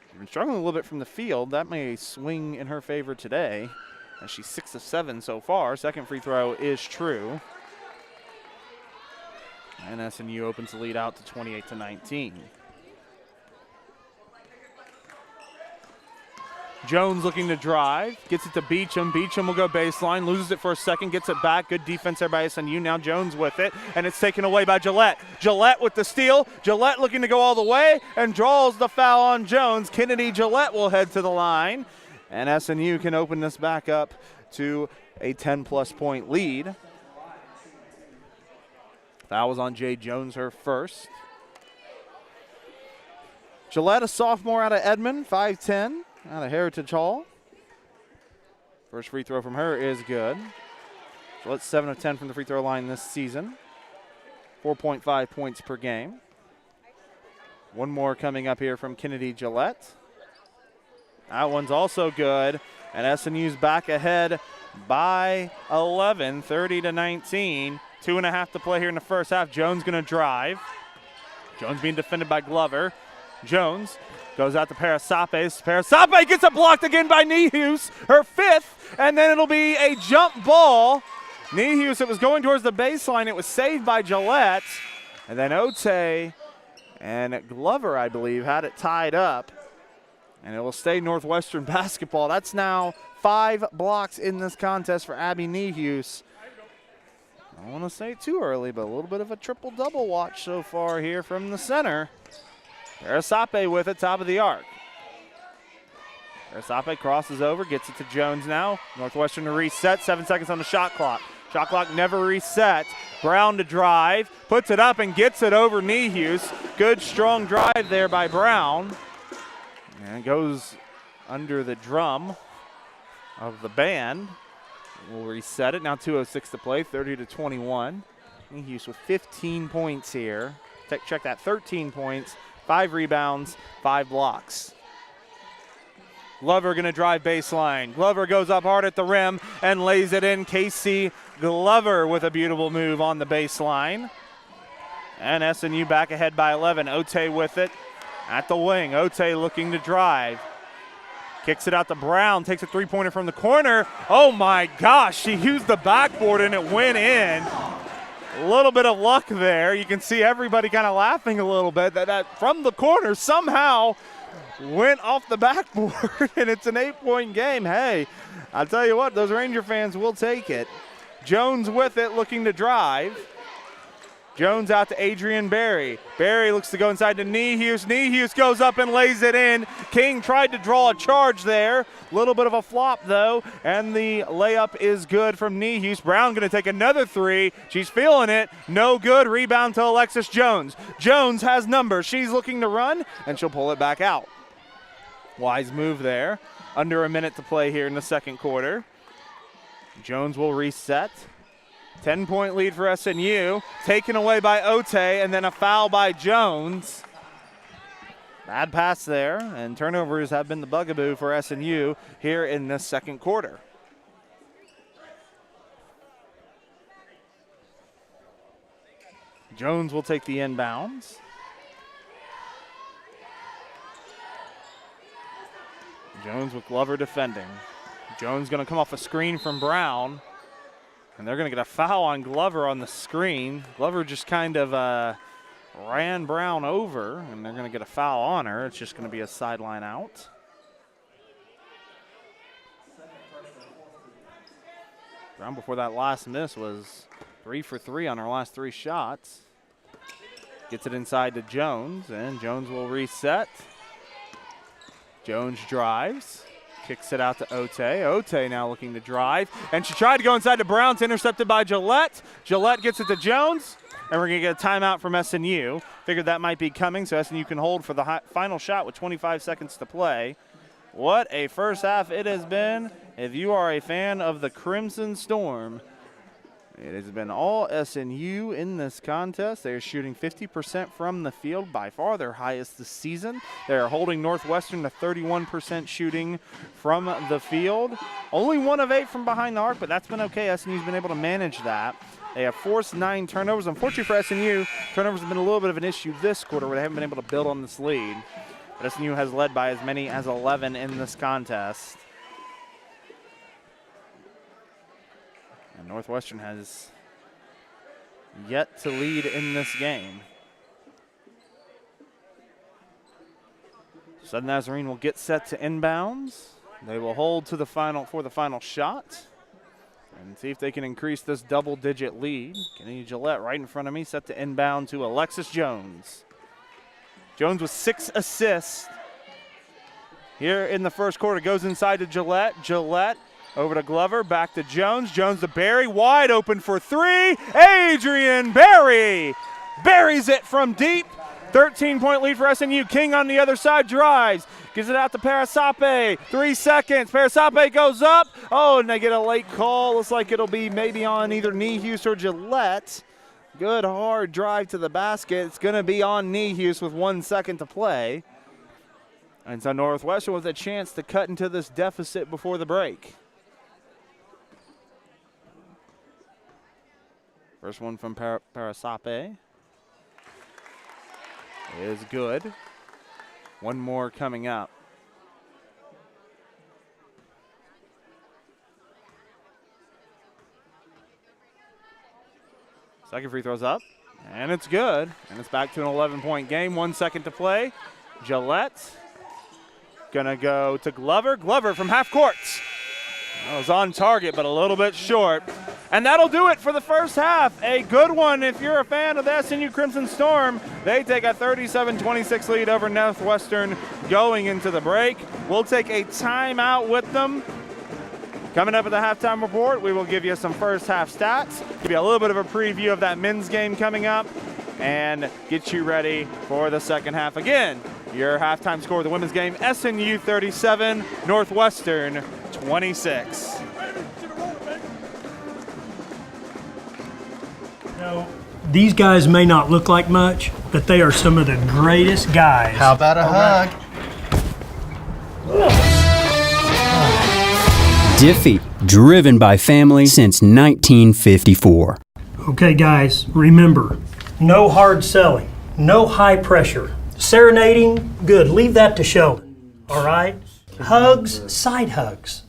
She's been struggling a little bit from the field. That may swing in her favor today, as she's 6 of 7 so far. Second free throw is true. And SNU opens the lead out to 28-19. Jones looking to drive, gets it to Beecham. Beecham will go baseline, loses it for a second, gets it back. Good defense there by SNU. Now Jones with it, and it's taken away by Gillette. Gillette with the steal. Gillette looking to go all the way and draws the foul on Jones. Kennedy Gillette will head to the line, and SNU can open this back up to a 10-plus point lead. Foul was on Jay Jones, her first. Gillette, a sophomore out of Edmond, 5'10", out of Heritage Hall. First free throw from her is good. Gillette's 7 of 10 from the free throw line this season. 4.5 points per game. One more coming up here from Kennedy Gillette. That one's also good. And SNU's back ahead by 11, 30-19. 2.5 to play here in the first half. Jones going to drive. Jones being defended by Glover. Jones goes out to Parasape. Parasape gets it blocked again by Nehus, her 5th, and then it'll be a jump ball. Nehus, it was going towards the baseline. It was saved by Gillette. And then Ote and Glover, I believe, had it tied up. And it will stay Northwestern basketball. That's now 5 blocks in this contest for Abby Nehus. I don't want to say it too early, but a little bit of a triple-double watch so far here from the center. Parasape with it, top of the arc. Parasape crosses over, gets it to Jones now. Northwestern to reset, 7 seconds on the shot clock. Shot clock never reset. Brown to drive, puts it up and gets it over Nehus. Good, strong drive there by Brown. And it goes under the drum of the band. We'll reset it. Now 2:06 to play, 30-21. Nehus with 15 points here. Check that, 13 points, 5 rebounds, 5 blocks. Glover going to drive baseline. Glover goes up hard at the rim and lays it in. Casey Glover with a beautiful move on the baseline. And SNU back ahead by 11. Ote with it at the wing. Ote looking to drive. Kicks it out to Brown, takes a three-pointer from the corner. Oh my gosh, she used the backboard and it went in. A little bit of luck there. You can see everybody kind of laughing a little bit. That from the corner somehow went off the backboard, and it's an 8-point game. Hey, I'll tell you what, those Ranger fans will take it. Jones with it, looking to drive. Jones out to Adrian Berry. Berry looks to go inside to Nehus. Nehus goes up and lays it in. King tried to draw a charge there. Little bit of a flop, though, and the layup is good from Nehus. Brown going to take another 3. She's feeling it. No good. Rebound to Alexis Jones. Jones has numbers. She's looking to run, and she'll pull it back out. Wise move there. Under a minute to play here in the second quarter. Jones will reset. 10-point lead for SNU, taken away by Ote, and then a foul by Jones. Bad pass there, and turnovers have been the bugaboo for SNU here in this second quarter. Jones will take the inbounds. Jones with Glover defending. Jones going to come off a screen from Brown, and they're going to get a foul on Glover on the screen. Glover just kind of ran Brown over, and they're going to get a foul on her. It's just going to be a sideline out. Brown, before that last miss, was 3 for 3 on her last 3 shots. Gets it inside to Jones, and Jones will reset. Jones drives, kicks it out to Ote. Ote now looking to drive, and she tried to go inside to Brown. It's intercepted by Gillette. Gillette gets it to Jones, and we're going to get a timeout from SNU. Figured that might be coming, so SNU can hold for the final shot with 25 seconds to play. What a first half it has been. If you are a fan of the Crimson Storm, it has been all SNU in this contest. They are shooting 50% from the field, by far their highest this season. They are holding Northwestern to 31% shooting from the field. Only 1 of 8 from behind the arc, but that's been okay. SNU's been able to manage that. They have forced 9 turnovers. Unfortunately for SNU, turnovers have been a little bit of an issue this quarter where they haven't been able to build on this lead. But SNU has led by as many as 11 in this contest. And Northwestern has yet to lead in this game. Southern Nazarene will get set to inbounds. They will hold to the final for the final shot and see if they can increase this double-digit lead. Kenny Gillette right in front of me, set to inbound to Alexis Jones. Jones with 6 assists here in the first quarter. Goes inside to Gillette. Gillette over to Glover, back to Jones. Jones to Barry, wide open for 3. Adrian Barry buries it from deep. 13-point lead for SNU. King on the other side drives. Gives it out to Parasape. 3 seconds. Parasape goes up. Oh, and they get a late call. Looks like it'll be maybe on either Niehus or Gillette. Good hard drive to the basket. It's going to be on Niehus with 1 second to play. And so Northwestern with a chance to cut into this deficit before the break. First one from Parasape is good. One more coming up. Second free throw's up, and it's good. And it's back to an 11-point game. 1 second to play. Gillette gonna go to Glover. Glover from half court. That was on target, but a little bit short. And that'll do it for the first half. A good one if you're a fan of the SNU Crimson Storm. They take a 37-26 lead over Northwestern going into the break. We'll take a timeout with them. Coming up at the halftime report, we will give you some first half stats, give you a little bit of a preview of that men's game coming up, and get you ready for the second half. Again, your halftime score of the women's game, SNU 37, Northwestern 26. These guys may not look like much, but they are some of the greatest guys. How about a hug? Diffie, driven by family since 1954. Okay, guys, remember, no hard selling, no high pressure. Serenading, good, leave that to Sheldon, all right? Hugs, side hugs.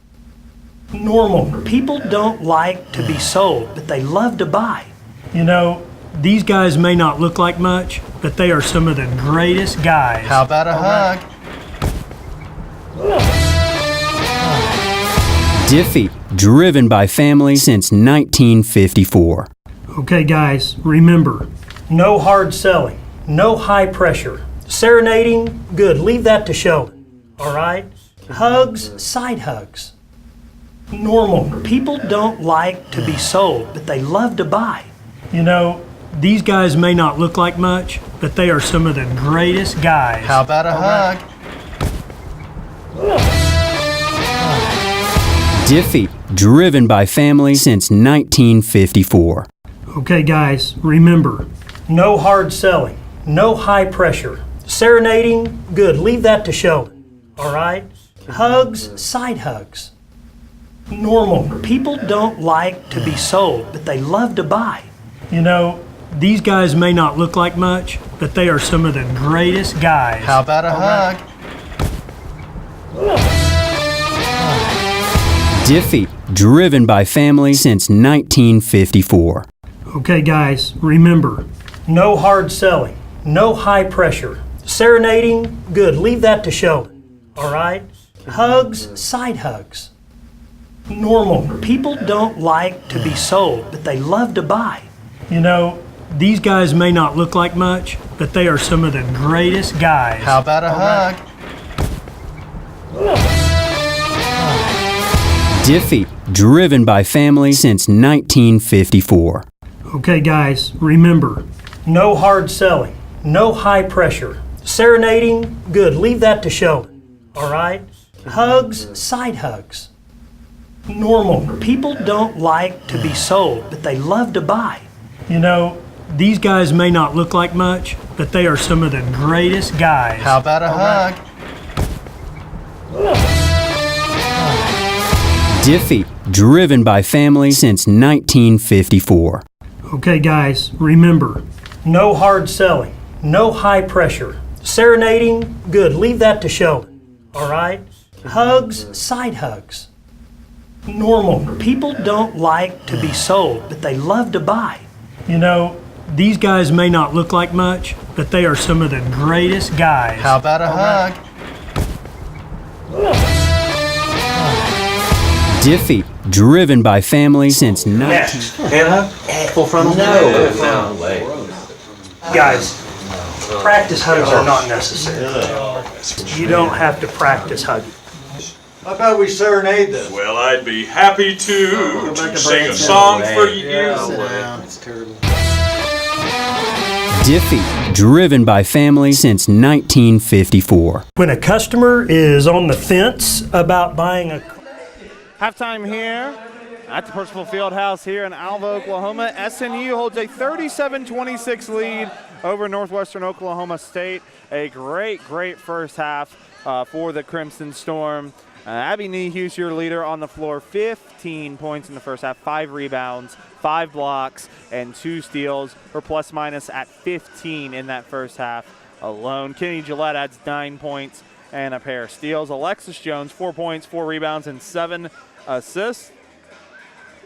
Normal. People don't like to be sold, but they love to buy. You know, these guys may not look like much, but they are some of the greatest guys. How about a hug? Diffie, driven by family since 1954. Okay, guys, remember, no hard selling, no high pressure. Serenading, good, leave that to Sheldon, all right? Hugs, side hugs. Normal. People don't like to be sold, but they love to buy. You know, these guys may not look like much, but they are some of the greatest guys. How about a hug? Diffie, driven by family since 1954. Okay, guys, remember, no hard selling, no high pressure. Serenading, good, leave that to Sheldon, all right? Hugs, side hugs. Normal. People don't like to be sold, but they love to buy. You know, these guys may not look like much, but they are some of the greatest guys. How about a hug? Diffie, driven by family since 1954. Okay, guys, remember, no hard selling, no high pressure. Serenading, good, leave that to Sheldon. All right? Hugs, side hugs. Normal. People don't like to be sold, but they love to buy. You know, these guys may not look like much, but they are some of the greatest guys. How about a hug? Diffie, driven by family since 1954. Okay, guys, remember, no hard selling, no high pressure. Serenading, good, leave that to Sheldon. All right? Hugs, side hugs. Normal. People don't like to be sold, but they love to buy. You know, these guys may not look like much, but they are some of the greatest guys. How about a hug? Diffie, driven by family since 1954. Okay, guys, remember, no hard selling, no high pressure. Serenading, good, leave that to Sheldon. All right? Hugs, side hugs. Normal. People don't like to be sold, but they love to buy. You know, these guys may not look like much, but they are some of the greatest guys. How about a hug? Diffie, driven by family since 19... Full frontal? No way. Guys, practice hugs are not necessary. You don't have to practice hugging. How about we serenade them? Well, I'd be happy to sing a song for you. That's terrible. Diffie, driven by family since 1954. When a customer is on the fence about buying a Halftime here at the Percival Fieldhouse here in Alva, Oklahoma. SNU holds a 37-26 lead over Northwestern Oklahoma State. A great first half for the Crimson Storm. Abby Nehus, your leader on the floor, 15 points in the first half, 5 rebounds, 5 blocks, and 2 steals. Her plus-minus at 15 in that first half alone. Kenny Gillette adds 9 points and a pair of steals. Alexis Jones, 4 points, 4 rebounds, and 7 assists.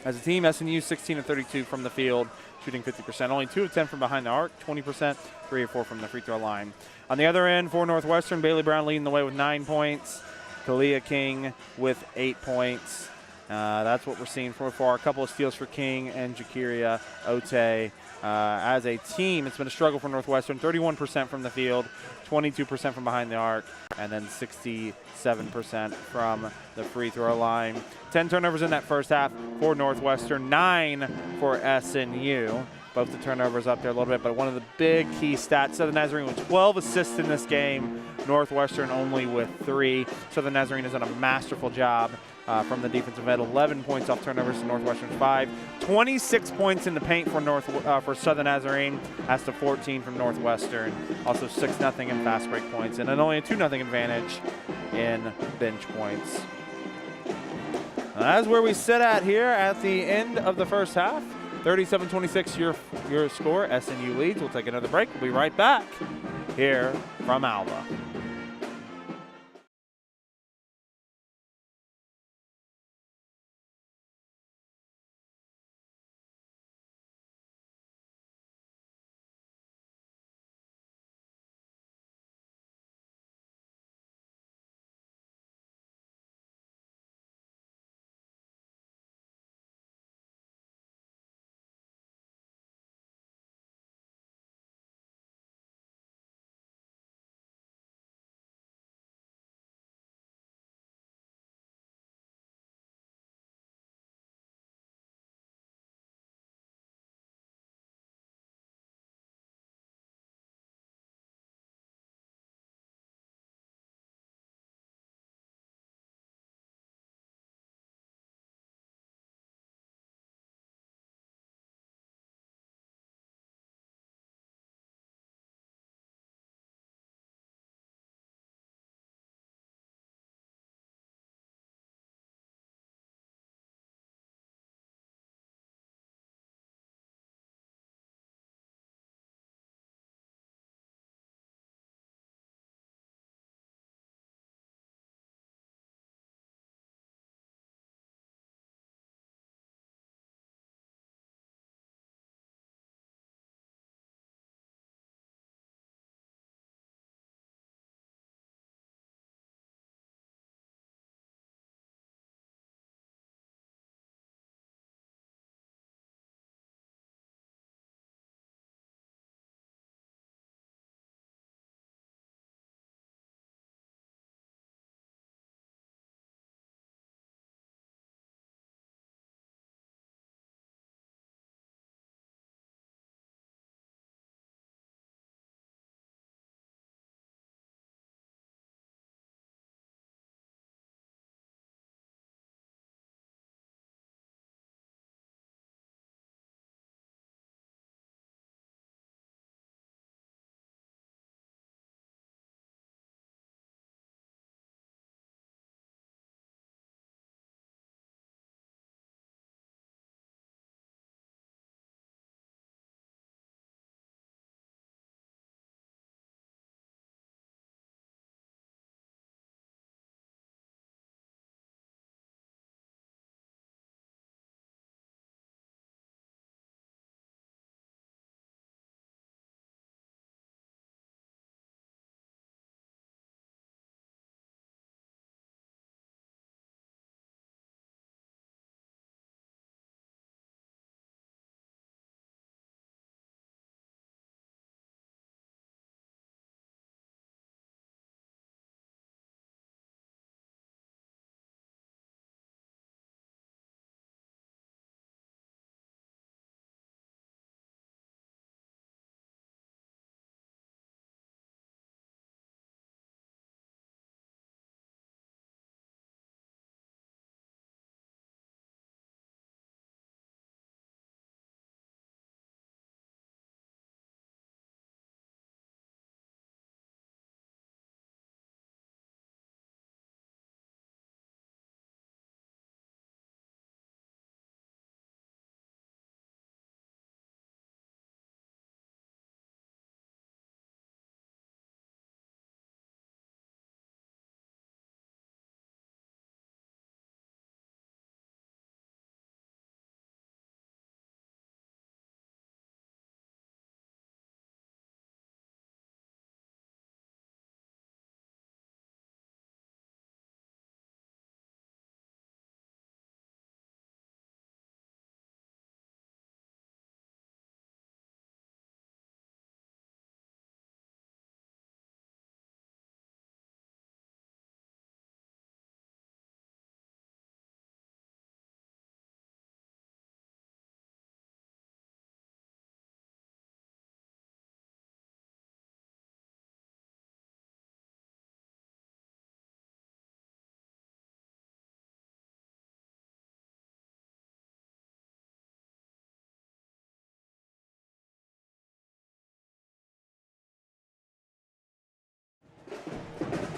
As a team, SNU 16 of 32 from the field, shooting 50%. Only 2 of 10 from behind the arc, 20%, 3 of 4 from the free throw line. On the other end, for Northwestern, Bailey Brown leading the way with 9 points. Kalia King with 8 points. That's what we're seeing for a couple of steals for King and Jakiria Ote. As a team, it's been a struggle for Northwestern. 31% from the field, 22% from behind the arc, and then 67% from the free throw line. 10 turnovers in that first half for Northwestern, 9 for SNU. Both the turnovers up there a little bit, but one of the big key stats, Southern Nazarene with 12 assists in this game, Northwestern only with 3. Southern Nazarene has done a masterful job from the defensive end. 11 points off turnovers to Northwestern's 5. 26 points in the paint for Southern Nazarene, as to 14 from Northwestern. Also 6-0 in fast break points, and then only a 2-0 advantage in bench points. That's where we sit at here at the end of the first half. 37-26 your score. SNU leads. We'll take another break. We'll be right back here from Alva.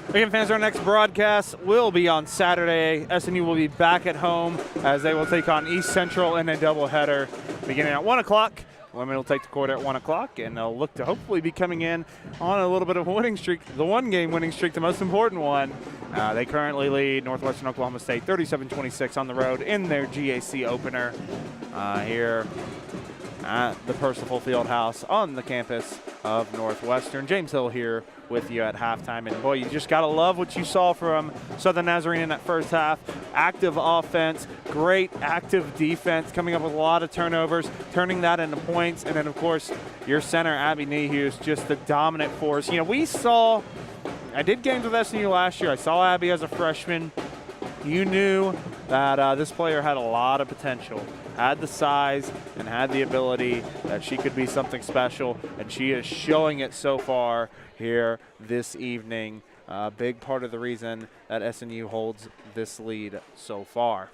Again, fans, our next broadcast will be on Saturday. SNU will be back at home as they will take on East Central in a doubleheader beginning at 1 o'clock. Women will take the court at 1 o'clock, and they'll look to hopefully be coming in on a little bit of a winning streak, the one-game winning streak, the most important one. They currently lead Northwestern Oklahoma State 37-26 on the road in their GAC opener here at the Percival Fieldhouse on the campus of Northwestern. James Hill here with you at halftime. And boy, you just got to love what you saw from Southern Nazarene in that first half. Active offense, great active defense, coming up with a lot of turnovers, turning that into points. And then, of course, your center, Abby Nehus, just the dominant force. You know, I did games with SNU last year. I saw Abby as a freshman. You knew that this player had a lot of potential, had the size and had the ability that she could be something special, and she is showing it so far here this evening. A big part of the reason that SNU holds this lead so far.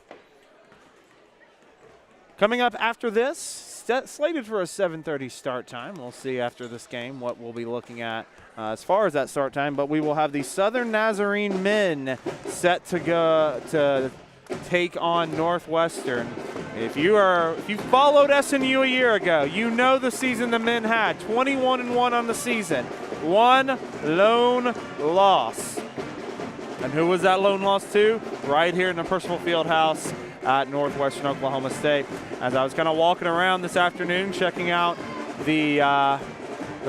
Coming up after this, slated for a 7:30 start time. We'll see after this game what we'll be looking at as far as that start time, but we will have the Southern Nazarene men set to go to take on Northwestern. If you followed SNU a year ago, you know the season the men had, 21-1 on the season, one lone loss. And who was that lone loss to? Right here in the Percival Fieldhouse at Northwestern Oklahoma State. As I was kind of walking around this afternoon, checking out the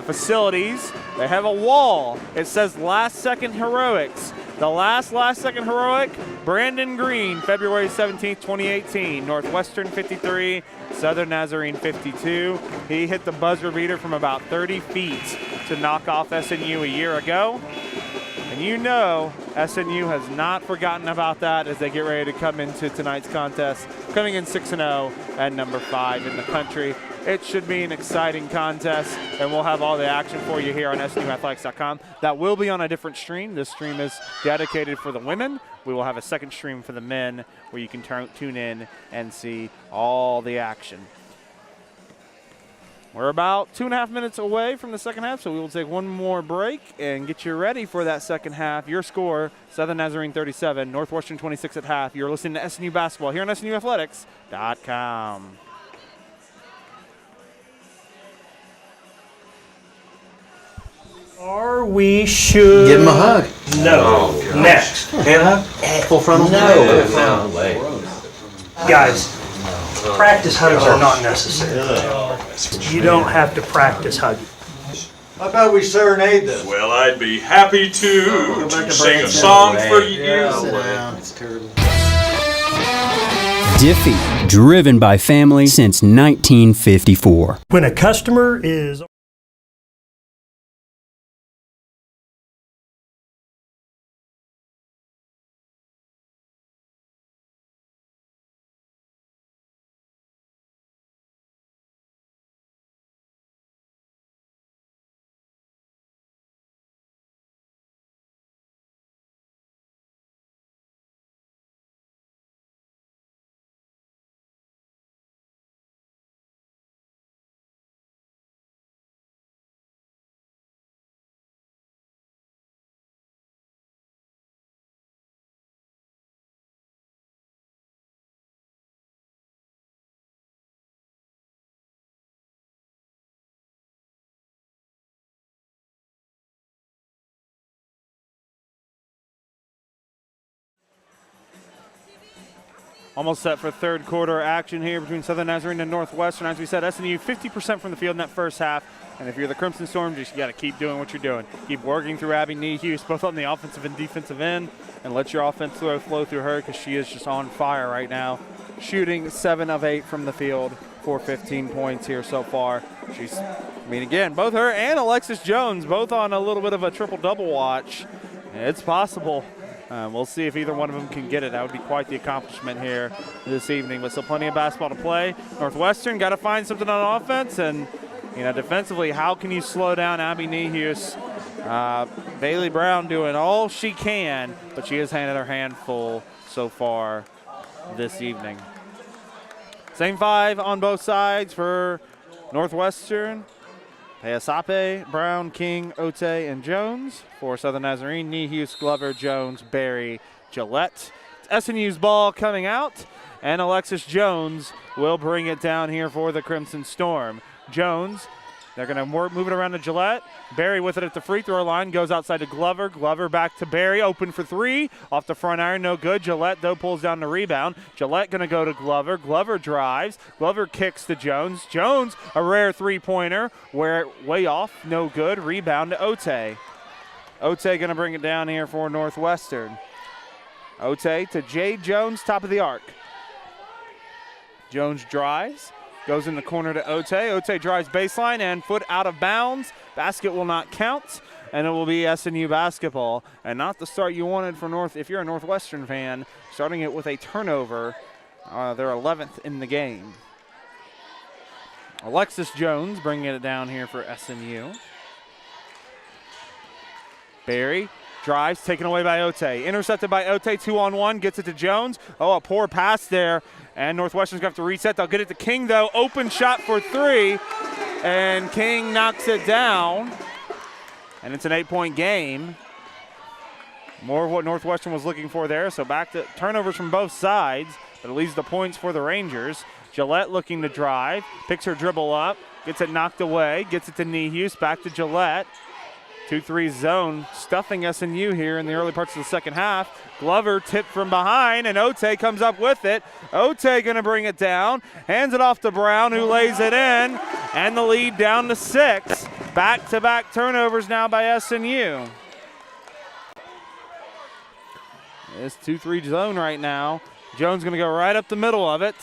facilities, they have a wall. It says Last Second Heroics. The last second heroic, Brandon Green, February 17th, 2018. Northwestern 53, Southern Nazarene 52. He hit the buzzer beater from about 30 feet to knock off SNU a year ago. And you know SNU has not forgotten about that as they get ready to come into tonight's contest, coming in 6-0 and number 5 in the country. It should be an exciting contest, and we'll have all the action for you here on SNUathletics.com. That will be on a different stream. This stream is dedicated for the women. We will have a second stream for the men where you can tune in and see all the action. We're about 2.5 minutes away from the second half, so we will take one more break and get you ready for that second half. Your score, Southern Nazarene 37, Northwestern 26 at half. You're listening to SNU Basketball here on SNUathletics.com. Or we should Give him a hug. No. Next. Hand hug? Full frontal? No way. Guys, practice hugs are not necessary. You don't have to practice hugging. How about we serenade them? Well, I'd be happy to sing a song for you. That's terrible. Diffie, driven by family since 1954. When a customer is almost set for third quarter action here between Southern Nazarene and Northwestern. As we said, SNU 50% from the field in that first half. And if you're the Crimson Storm, just got to keep doing what you're doing. Keep working through Abby Nehus, both on the offensive and defensive end, and let your offense flow through her because she is just on fire right now. Shooting 7 of 8 from the field for 15 points here so far. Again, both her and Alexis Jones, both on a little bit of a triple-double watch. It's possible. We'll see if either one of them can get it. That would be quite the accomplishment here this evening. But still plenty of basketball to play. Northwestern got to find something on offense. And, defensively, how can you slow down Abby Nehus? Bailey Brown doing all she can, but she has handed her handful so far this evening. Same 5 on both sides for Northwestern. Heasape, Brown, King, Ote, and Jones. For Southern Nazarene, Nehus, Glover, Jones, Berry, Gillette. It's SNU's ball coming out, and Alexis Jones will bring it down here for the Crimson Storm. Jones, they're going to move it around to Gillette. Berry with it at the free throw line, goes outside to Glover. Glover back to Berry, open for three. Off the front iron, no good. Gillette, though, pulls down the rebound. Gillette going to go to Glover. Glover drives. Glover kicks to Jones. Jones, a rare three-pointer, way off, no good. Rebound to Ote. Ote going to bring it down here for Northwestern. Ote to Jay Jones, top of the arc. Jones drives. Goes in the corner to Ote. Ote drives baseline and foot out of bounds. Basket will not count, and it will be SNU basketball. And not the start you wanted for North. If you're a Northwestern fan, starting it with a turnover. They're 11th in the game. Alexis Jones bringing it down here for SNU. Berry drives, taken away by Ote. Intercepted by Ote, 2-on-1, gets it to Jones. Oh, a poor pass there. And Northwestern's going to have to reset. They'll get it to King, though. Open shot for three. And King knocks it down. And it's an 8-point game. More of what Northwestern was looking for there. So back to turnovers from both sides. But it leaves the points for the Rangers. Gillette looking to drive. Picks her dribble up. Gets it knocked away. Gets it to Nehus. Back to Gillette. 2-3 zone stuffing SNU here in the early parts of the second half. Glover tipped from behind, and Ote comes up with it. Ote going to bring it down, hands it off to Brown, who lays it in, and the lead down to 6. Back-to-back turnovers now by SNU. This 2-3 zone right now. Jones going to go right up the middle of it.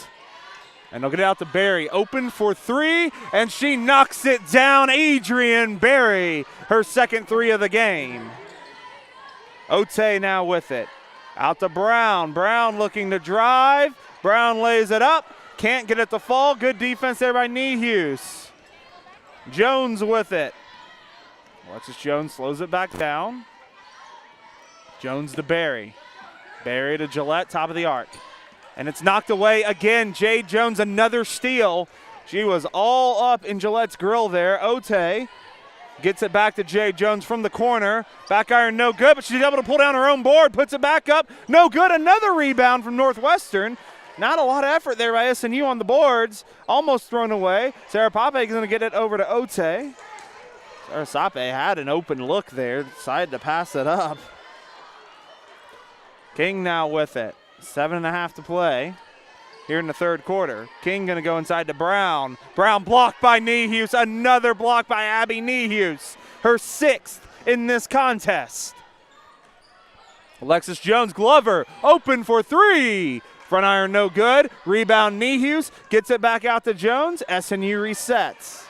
And they'll get it out to Berry. Open for three, and she knocks it down. Adrian Berry, her second three of the game. Ote now with it. Out to Brown. Brown looking to drive. Brown lays it up. Can't get it to fall. Good defense there by Nehus. Jones with it. Alexis Jones slows it back down. Jones to Berry. Berry to Gillette, top of the arc. And it's knocked away again. Jay Jones, another steal. She was all up in Gillette's grill there. Ote gets it back to Jay Jones from the corner. Back iron, no good, but she's able to pull down her own board. Puts it back up, no good. Another rebound from Northwestern. Not a lot of effort there by SNU on the boards. Almost thrown away. Sarah Pape is going to get it over to Ote. Sarah Pape had an open look there. Decided to pass it up. King now with it. 7.5 to play here in the third quarter. King going to go inside to Brown. Brown blocked by Nehus. Another block by Abby Nehus. Her 6th in this contest. Alexis Jones, Glover, open for three. Front iron no good. Rebound Nehus. Gets it back out to Jones. SNU resets.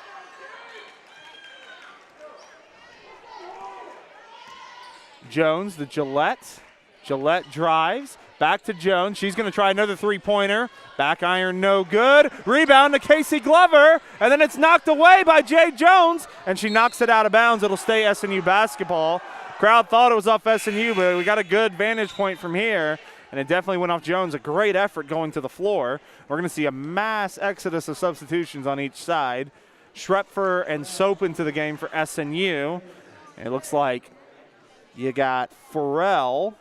Jones, the Gillette. Gillette drives. Back to Jones. She's going to try another three-pointer. Back iron, no good. Rebound to Casey Glover. And then it's knocked away by Jay Jones. And she knocks it out of bounds. It'll stay SNU basketball. Crowd thought it was off SNU, but we got a good vantage point from here. And it definitely went off Jones. A great effort going to the floor. We're going to see a mass exodus of substitutions on each side. Schrepfer and Soap into the game for SNU. And it looks like you got Farrell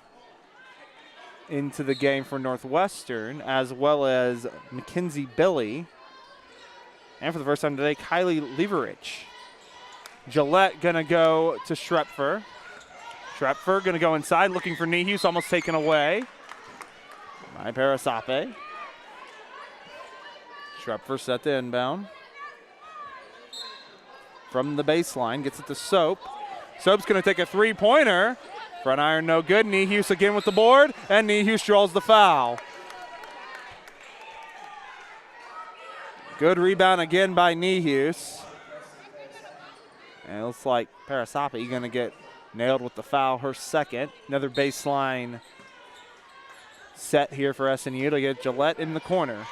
into the game for Northwestern, as well as Mackenzie Billy. And for the first time today, Kylie Leverich. Gillette going to go to Schrepfer. Schrepfer going to go inside, looking for Nehus, almost taken away by Parasape. Schrepfer set to inbound. From the baseline, gets it to Soap. Soap's going to take a three-pointer. Front iron no good. Nehus again with the board, and Nehus draws the foul. Good rebound again by Nehus. And it looks like Parasape going to get nailed with the foul, her second. Another baseline set here for SNU to get Gillette in the corner.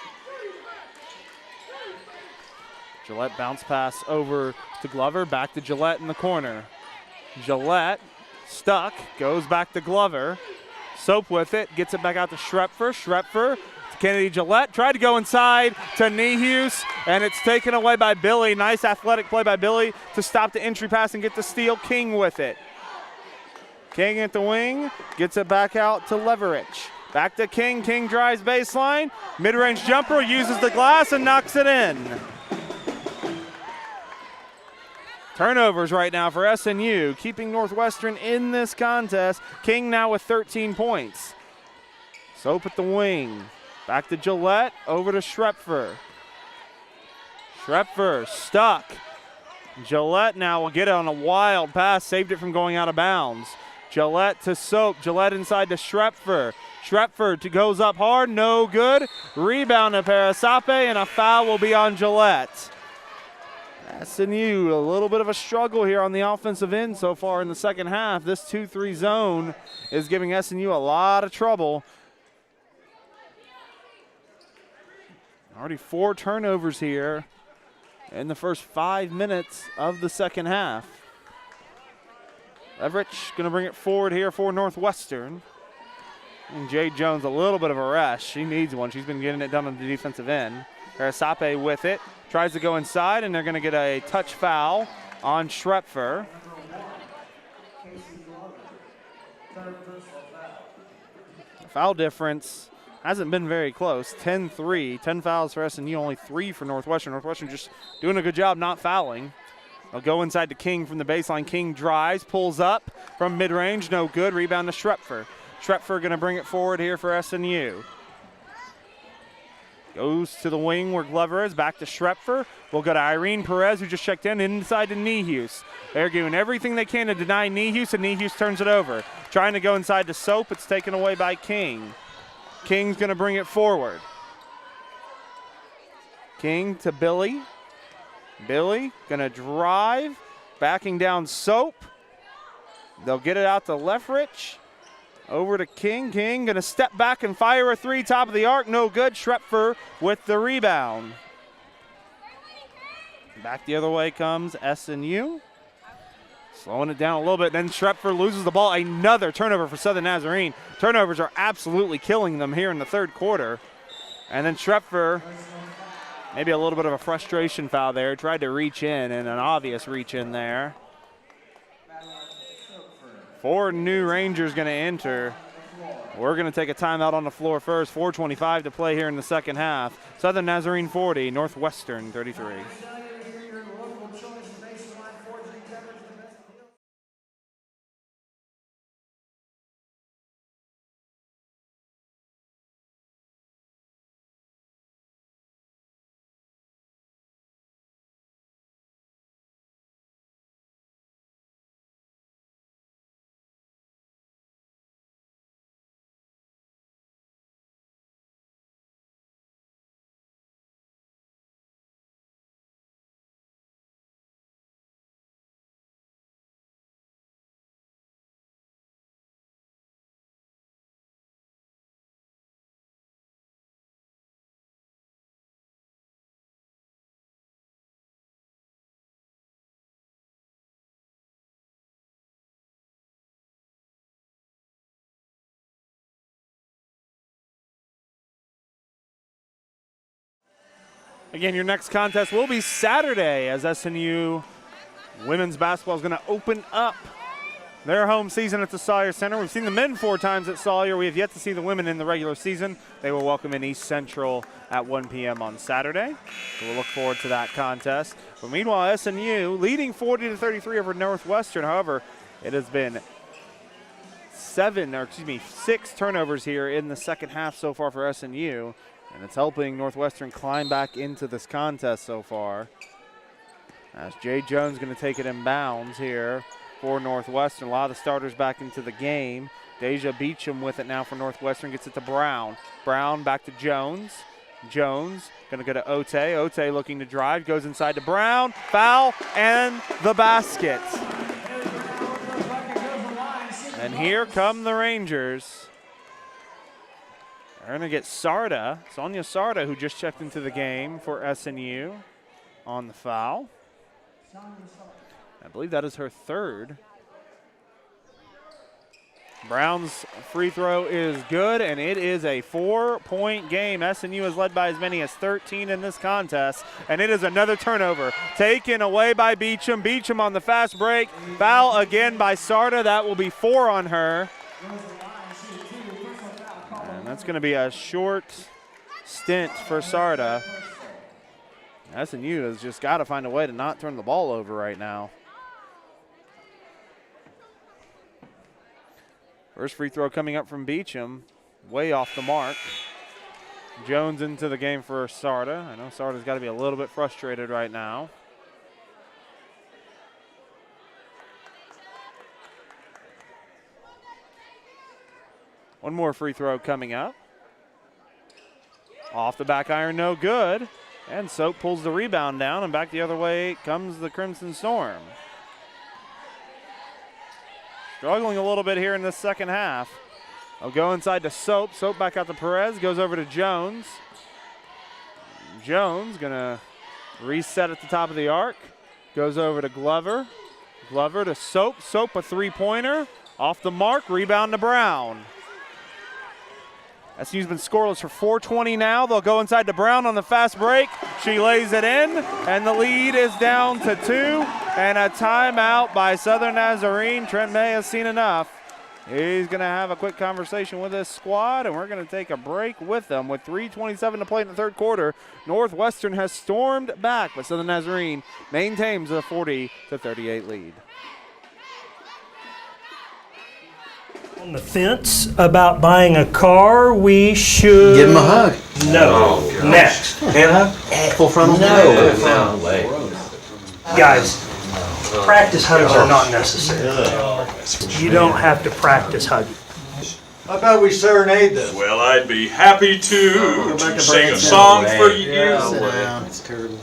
Gillette bounce pass over to Glover, back to Gillette in the corner. Gillette stuck, goes back to Glover. Soap with it, gets it back out to Schrepfer. Schrepfer Kennedy Gillette tried to go inside to Nehus, and it's taken away by Billy. Nice athletic play by Billy to stop the entry pass and get the steal. King with it. King at the wing, gets it back out to Leverich. Back to King. King drives baseline. Mid-range jumper, uses the glass and knocks it in. Turnovers right now for SNU, keeping Northwestern in this contest. King now with 13 points. Soap at the wing. Back to Gillette, over to Schrepfer. Schrepfer stuck. Gillette now will get it on a wild pass, saved it from going out of bounds. Gillette to Soap, Gillette inside to Schrepfer. Schrepfer goes up hard, no good. Rebound to Parasape, and a foul will be on Gillette. SNU, a little bit of a struggle here on the offensive end so far in the second half. This 2-3 zone is giving SNU a lot of trouble. Already 4 turnovers here in the first 5 minutes of the second half. Leverich going to bring it forward here for Northwestern. And Jade Jones, a little bit of a rest. She needs one. She's been getting it done on the defensive end. Parasape with it. Tries to go inside, and they're going to get a touch foul on Schrepfer. Foul difference hasn't been very close. 10-3, 10 fouls for SNU, only 3 for Northwestern. Northwestern just doing a good job not fouling. They'll go inside to King from the baseline. King drives, pulls up from mid-range, no good. Rebound to Schrepfer. Schrepfer going to bring it forward here for SNU. Goes to the wing where Glover is. Back to Schrepfer. We'll go to Irene Perez, who just checked in, inside to Nehus. They're doing everything they can to deny Nehus, and Nehus turns it over. Trying to go inside to Soap. It's taken away by King. King's going to bring it forward. King to Billy. Billy going to drive. Backing down Soap. They'll get it out to Leverich. Over to King. King going to step back and fire a 3, top of the arc. No good. Schrepfer with the rebound. Back the other way comes SNU. Slowing it down a little bit. Then Schrepfer loses the ball. Another turnover for Southern Nazarene. Turnovers are absolutely killing them here in the third quarter. And then Schrepfer, maybe a little bit of a frustration foul there. Tried to reach in, and an obvious reach in there. 4 new Rangers going to enter. We're going to take a timeout on the floor first. 4:25 to play here in the second half. Southern Nazarene 40, Northwestern 33. Again, your next contest will be Saturday as SNU women's basketball is going to open up their home season at the Sawyer Center. We've seen the men 4 times at Sawyer. We have yet to see the women in the regular season. They will welcome in East Central at 1 p.m. on Saturday. So we'll look forward to that contest. But meanwhile, SNU leading 40-33 over Northwestern. However, it has been 6 turnovers here in the second half so far for SNU. And it's helping Northwestern climb back into this contest so far. As Jay Jones going to take it in bounds here for Northwestern. A lot of the starters back into the game. Deja Beecham with it now for Northwestern. Gets it to Brown. Brown back to Jones. Jones going to go to Ote. Ote looking to drive. Goes inside to Brown. Foul and the basket. And here come the Rangers. They're going to get Sonia Sarda, who just checked into the game for SNU on the foul. I believe that is her third. Brown's free throw is good, and it is a 4-point game. SNU has led by as many as 13 in this contest, and it is another turnover taken away by Beecham. Beecham on the fast break. Foul again by Sarda. That will be 4 on her. And that's going to be a short stint for Sarda. SNU has just got to find a way to not turn the ball over right now. First free throw coming up from Beecham, way off the mark. Jones into the game for Sarda. I know Sarda's got to be a little bit frustrated right now. One more free throw coming up. Off the back iron, no good. And Soap pulls the rebound down, and back the other way comes the Crimson Storm. Struggling a little bit here in the second half. I'll go inside to Soap. Soap back out to Perez, goes over to Jones. Jones gonna reset at the top of the arc. Goes over to Glover. Glover to Soap. Soap a three-pointer. Off the mark, rebound to Brown. SU's been scoreless for 4:20 now. They'll go inside to Brown on the fast break. She lays it in, and the lead is down to 2. And a timeout by Southern Nazarene. Trent May has seen enough. He's going to have a quick conversation with his squad, and we're going to take a break with them. With 3:27 to play in the third quarter, Northwestern has stormed back, but Southern Nazarene maintains a 40-38 lead. On the fence about buying a car, we should Give him a hug. No. Next. Hand hug? Full frontal? No way. Guys, practice hugs are not necessary. You don't have to practice hugging. How about we serenade them? Well, I'd be happy to sing a song for you. It's terrible.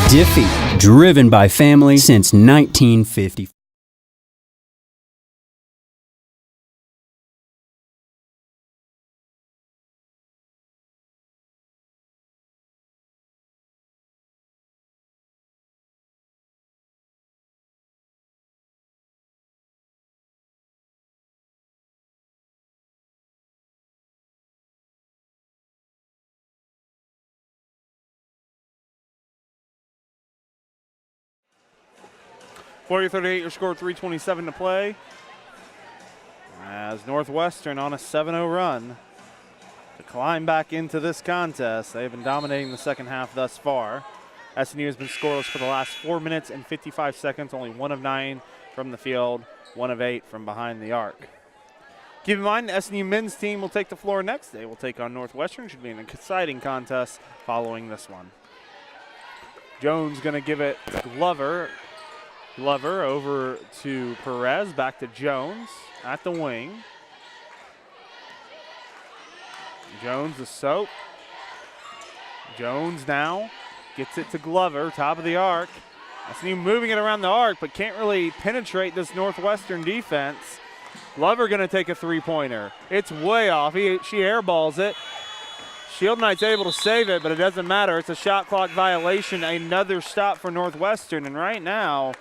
Diffie, driven by family since 1950. Your score, 3:27 to play. As Northwestern on a 7-0 run to climb back into this contest. They've been dominating the second half thus far. SNU has been scoreless for the last 4 minutes and 55 seconds, only 1 of 9 from the field, 1 of 8 from behind the arc. Keep in mind, the SNU men's team will take the floor next. They will take on Northwestern. Should be an exciting contest following this one. Jones going to give it to Glover. Glover over to Perez, back to Jones at the wing. Jones to Soap. Jones now gets it to Glover, top of the arc. SNU moving it around the arc, but can't really penetrate this Northwestern defense. Glover going to take a three-pointer. It's way off. She airballs it. Shield Knight's able to save it, but it doesn't matter. It's a shot clock violation. Another stop for Northwestern, and right now,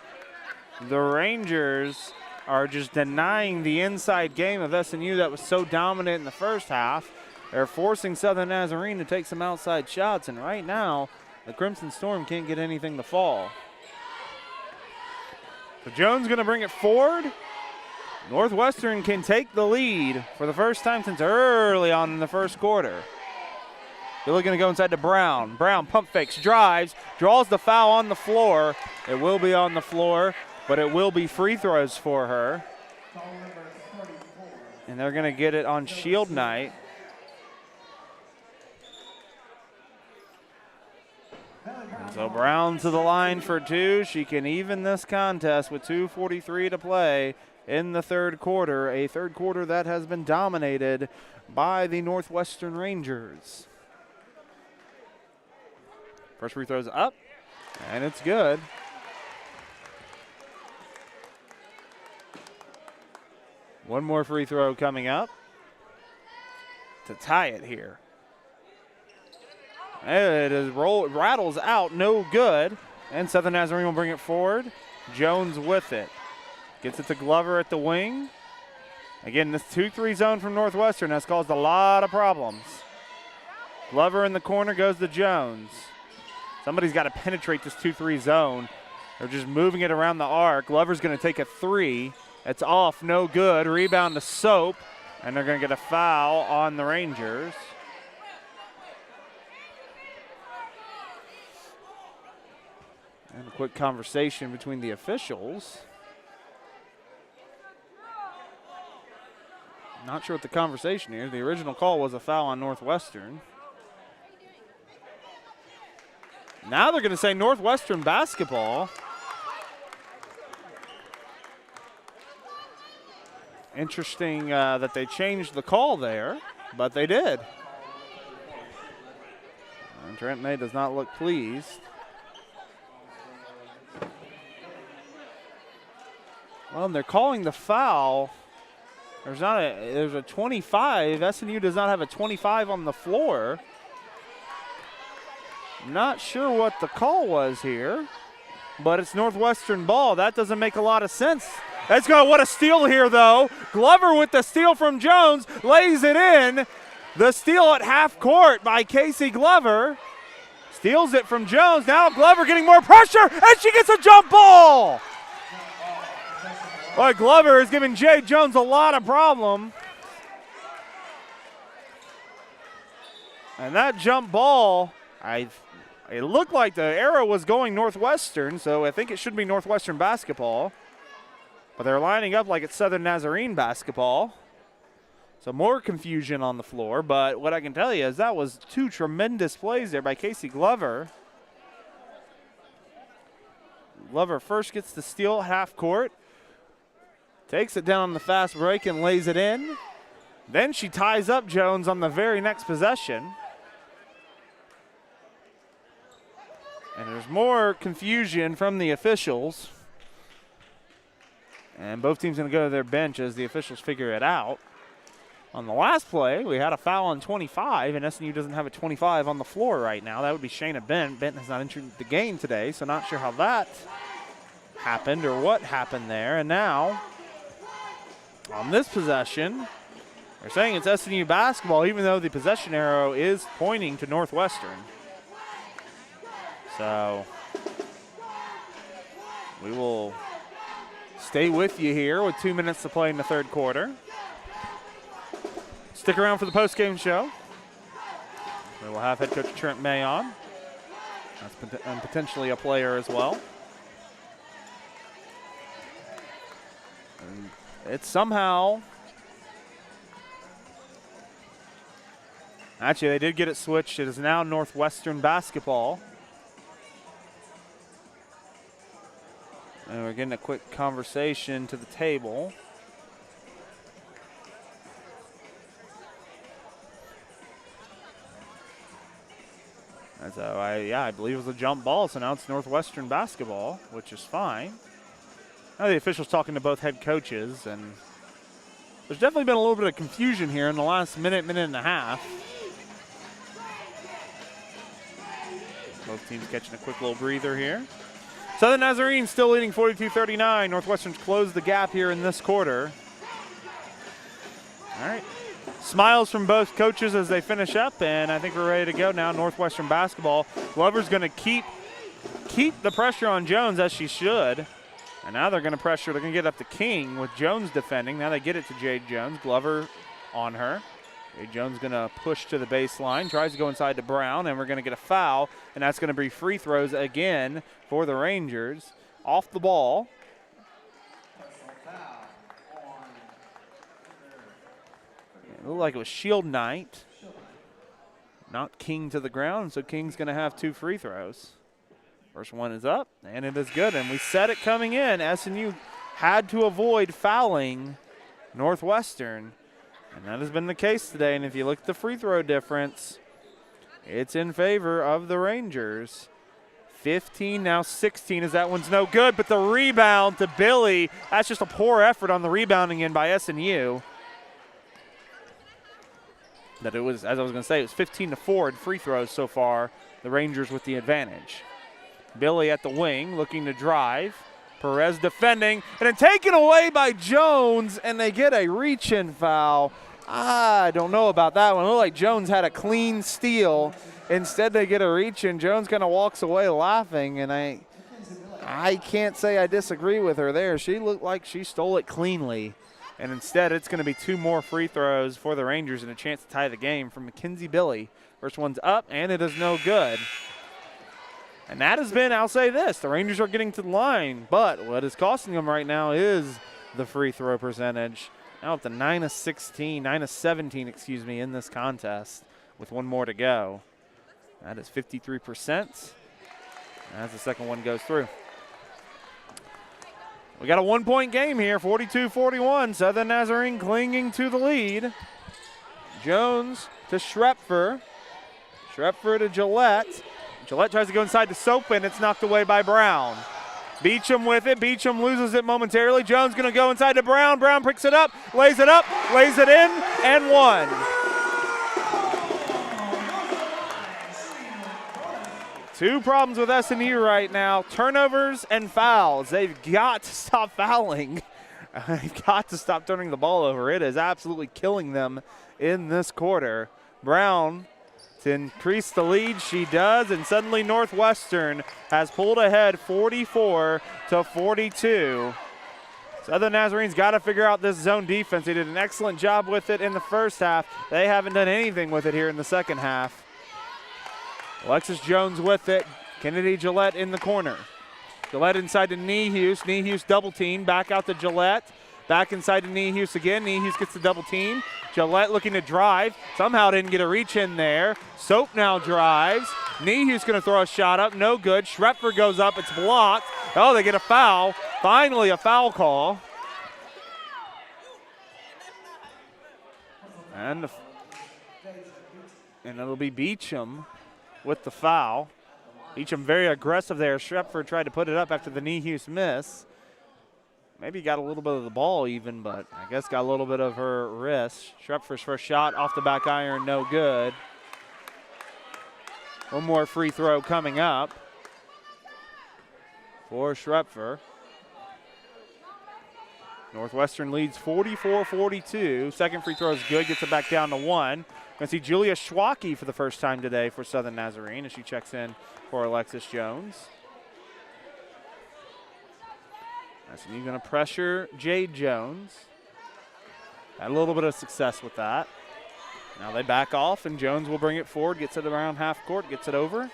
the Rangers are just denying the inside game of SNU that was so dominant in the first half. They're forcing Southern Nazarene to take some outside shots, and right now, the Crimson Storm can't get anything to fall. So Jones going to bring it forward. Northwestern can take the lead for the first time since early on in the first quarter. Billy going to go inside to Brown. Brown pump fakes, drives, draws the foul on the floor. It will be on the floor, but it will be free throws for her. And they're going to get it on Shield Knight. And so Brown to the line for 2. She can even this contest with 2:43 to play in the third quarter. A third quarter that has been dominated by the Northwestern Rangers. First free throw's up, and it's good. One more free throw coming up to tie it here. It is rattles out, no good. And Southern Nazarene will bring it forward. Jones with it. Gets it to Glover at the wing. Again, this 2-3 zone from Northwestern has caused a lot of problems. Glover in the corner goes to Jones. Somebody's got to penetrate this 2-3 zone. They're just moving it around the arc. Glover's going to take a 3. It's off, no good. Rebound to Soap, and they're going to get a foul on the Rangers. And a quick conversation between the officials. Not sure what the conversation is. The original call was a foul on Northwestern. Now they're going to say Northwestern basketball. Interesting that they changed the call there, but they did. And Trent May does not look pleased. Well, and they're calling the foul. There's a 25. SNU does not have a 25 on the floor. Not sure what the call was here, but it's Northwestern ball. That doesn't make a lot of sense. Let's go. What a steal here, though. Glover with the steal from Jones, lays it in. The steal at half court by Casey Glover. Steals it from Jones. Now Glover getting more pressure, and she gets a jump ball. Boy, Glover is giving Jay Jones a lot of problem. And that jump ball, it looked like the arrow was going Northwestern, so I think it should be Northwestern basketball. But they're lining up like it's Southern Nazarene basketball. So more confusion on the floor, but what I can tell you is that was 2 tremendous plays there by Casey Glover. Glover first gets the steal at half court. Takes it down on the fast break and lays it in. Then she ties up Jones on the very next possession. And there's more confusion from the officials. And both teams going to go to their bench as the officials figure it out. On the last play, we had a foul on 25, and SNU doesn't have a 25 on the floor right now. That would be Shayna Bent. Bent has not entered the game today, so not sure how that happened or what happened there. And now, on this possession, they're saying it's SNU basketball, even though the possession arrow is pointing to Northwestern. So we will stay with you here with 2 minutes to play in the third quarter. Stick around for the post-game show. We will have head coach Trent May on. And potentially a player as well. And it's somehow, actually they did get it switched. It is now Northwestern basketball. And we're getting a quick conversation to the table. And so I believe it was a jump ball, so now it's Northwestern basketball, which is fine. Now the officials talking to both head coaches, and there's definitely been a little bit of confusion here in the last minute and a half. Both teams catching a quick little breather here. Southern Nazarene still leading 42-39. Northwestern's closed the gap here in this quarter. All right. Smiles from both coaches as they finish up, and I think we're ready to go now. Northwestern basketball. Glover's going to keep the pressure on Jones, as she should. And now they're going to pressure. They're going to get up to King with Jones defending. Now they get it to Jade Jones. Glover on her. Jade Jones going to push to the baseline. Tries to go inside to Brown, and we're going to get a foul. And that's going to be free throws again for the Rangers. Off the ball. It looked like it was Shield Knight. Not King to the ground, so King's going to have 2 free throws. First one is up, and it is good. And we said it coming in. SNU had to avoid fouling Northwestern, and that has been the case today. And if you look at the free throw difference, it's in favor of the Rangers. 15, now 16, as that one's no good. But the rebound to Billy, that's just a poor effort on the rebounding end by SNU. That it was, as I was going to say, it was 15-4 in free throws so far. The Rangers with the advantage. Billy at the wing looking to drive. Perez defending, and then taken away by Jones, and they get a reach-in foul. I don't know about that one. It looked like Jones had a clean steal. Instead, they get a reach-in. Jones kind of walks away laughing, and I can't say I disagree with her there. She looked like she stole it cleanly. And instead, it's going to be 2 more free throws for the Rangers and a chance to tie the game from Mackenzie Billy. First one's up, and it is no good. And that has been, I'll say this, the Rangers are getting to the line, but what is costing them right now is the free throw percentage. Now up to 9 of 17, excuse me, in this contest with 1 more to go. That is 53% as the second one goes through. We got a 1-point game here, 42-41. Southern Nazarene clinging to the lead. Jones to Schrepfer. Schrepfer to Gillette. Gillette tries to go inside to Soap, and it's knocked away by Brown. Beecham with it. Beecham loses it momentarily. Jones going to go inside to Brown. Brown picks it up, lays it in, and 1. Two problems with SNU right now, turnovers and fouls. They've got to stop fouling. They've got to stop turning the ball over. It is absolutely killing them in this quarter. Brown to increase the lead, she does, and suddenly Northwestern has pulled ahead 44-42. Southern Nazarene's got to figure out this zone defense. They did an excellent job with it in the first half. They haven't done anything with it here in the second half. Alexis Jones with it. Kennedy Gillette in the corner. Gillette inside to Niehus. Niehus double team. Back out to Gillette. Back inside to Niehus again. Niehus gets the double team. Gillette looking to drive. Somehow didn't get a reach in there. Soap now drives. Niehus going to throw a shot up. No good. Schrepfer goes up. It's blocked. Oh, they get a foul. Finally a foul call. And it'll be Beecham with the foul. Beecham very aggressive there. Schrepfer tried to put it up after the Niehus miss. Maybe got a little bit of the ball even, but I guess got a little bit of her wrist. Schrepfer's first shot off the back iron, no good. 1 more free throw coming up for Schrepfer. Northwestern leads 44-42. Second free throw is good, gets it back down to 1. Going to see Julia Schwacke for the first time today for Southern Nazarene as she checks in for Alexis Jones. SNU going to pressure Jade Jones. Had a little bit of success with that. Now they back off, and Jones will bring it forward, gets it around half court, gets it over.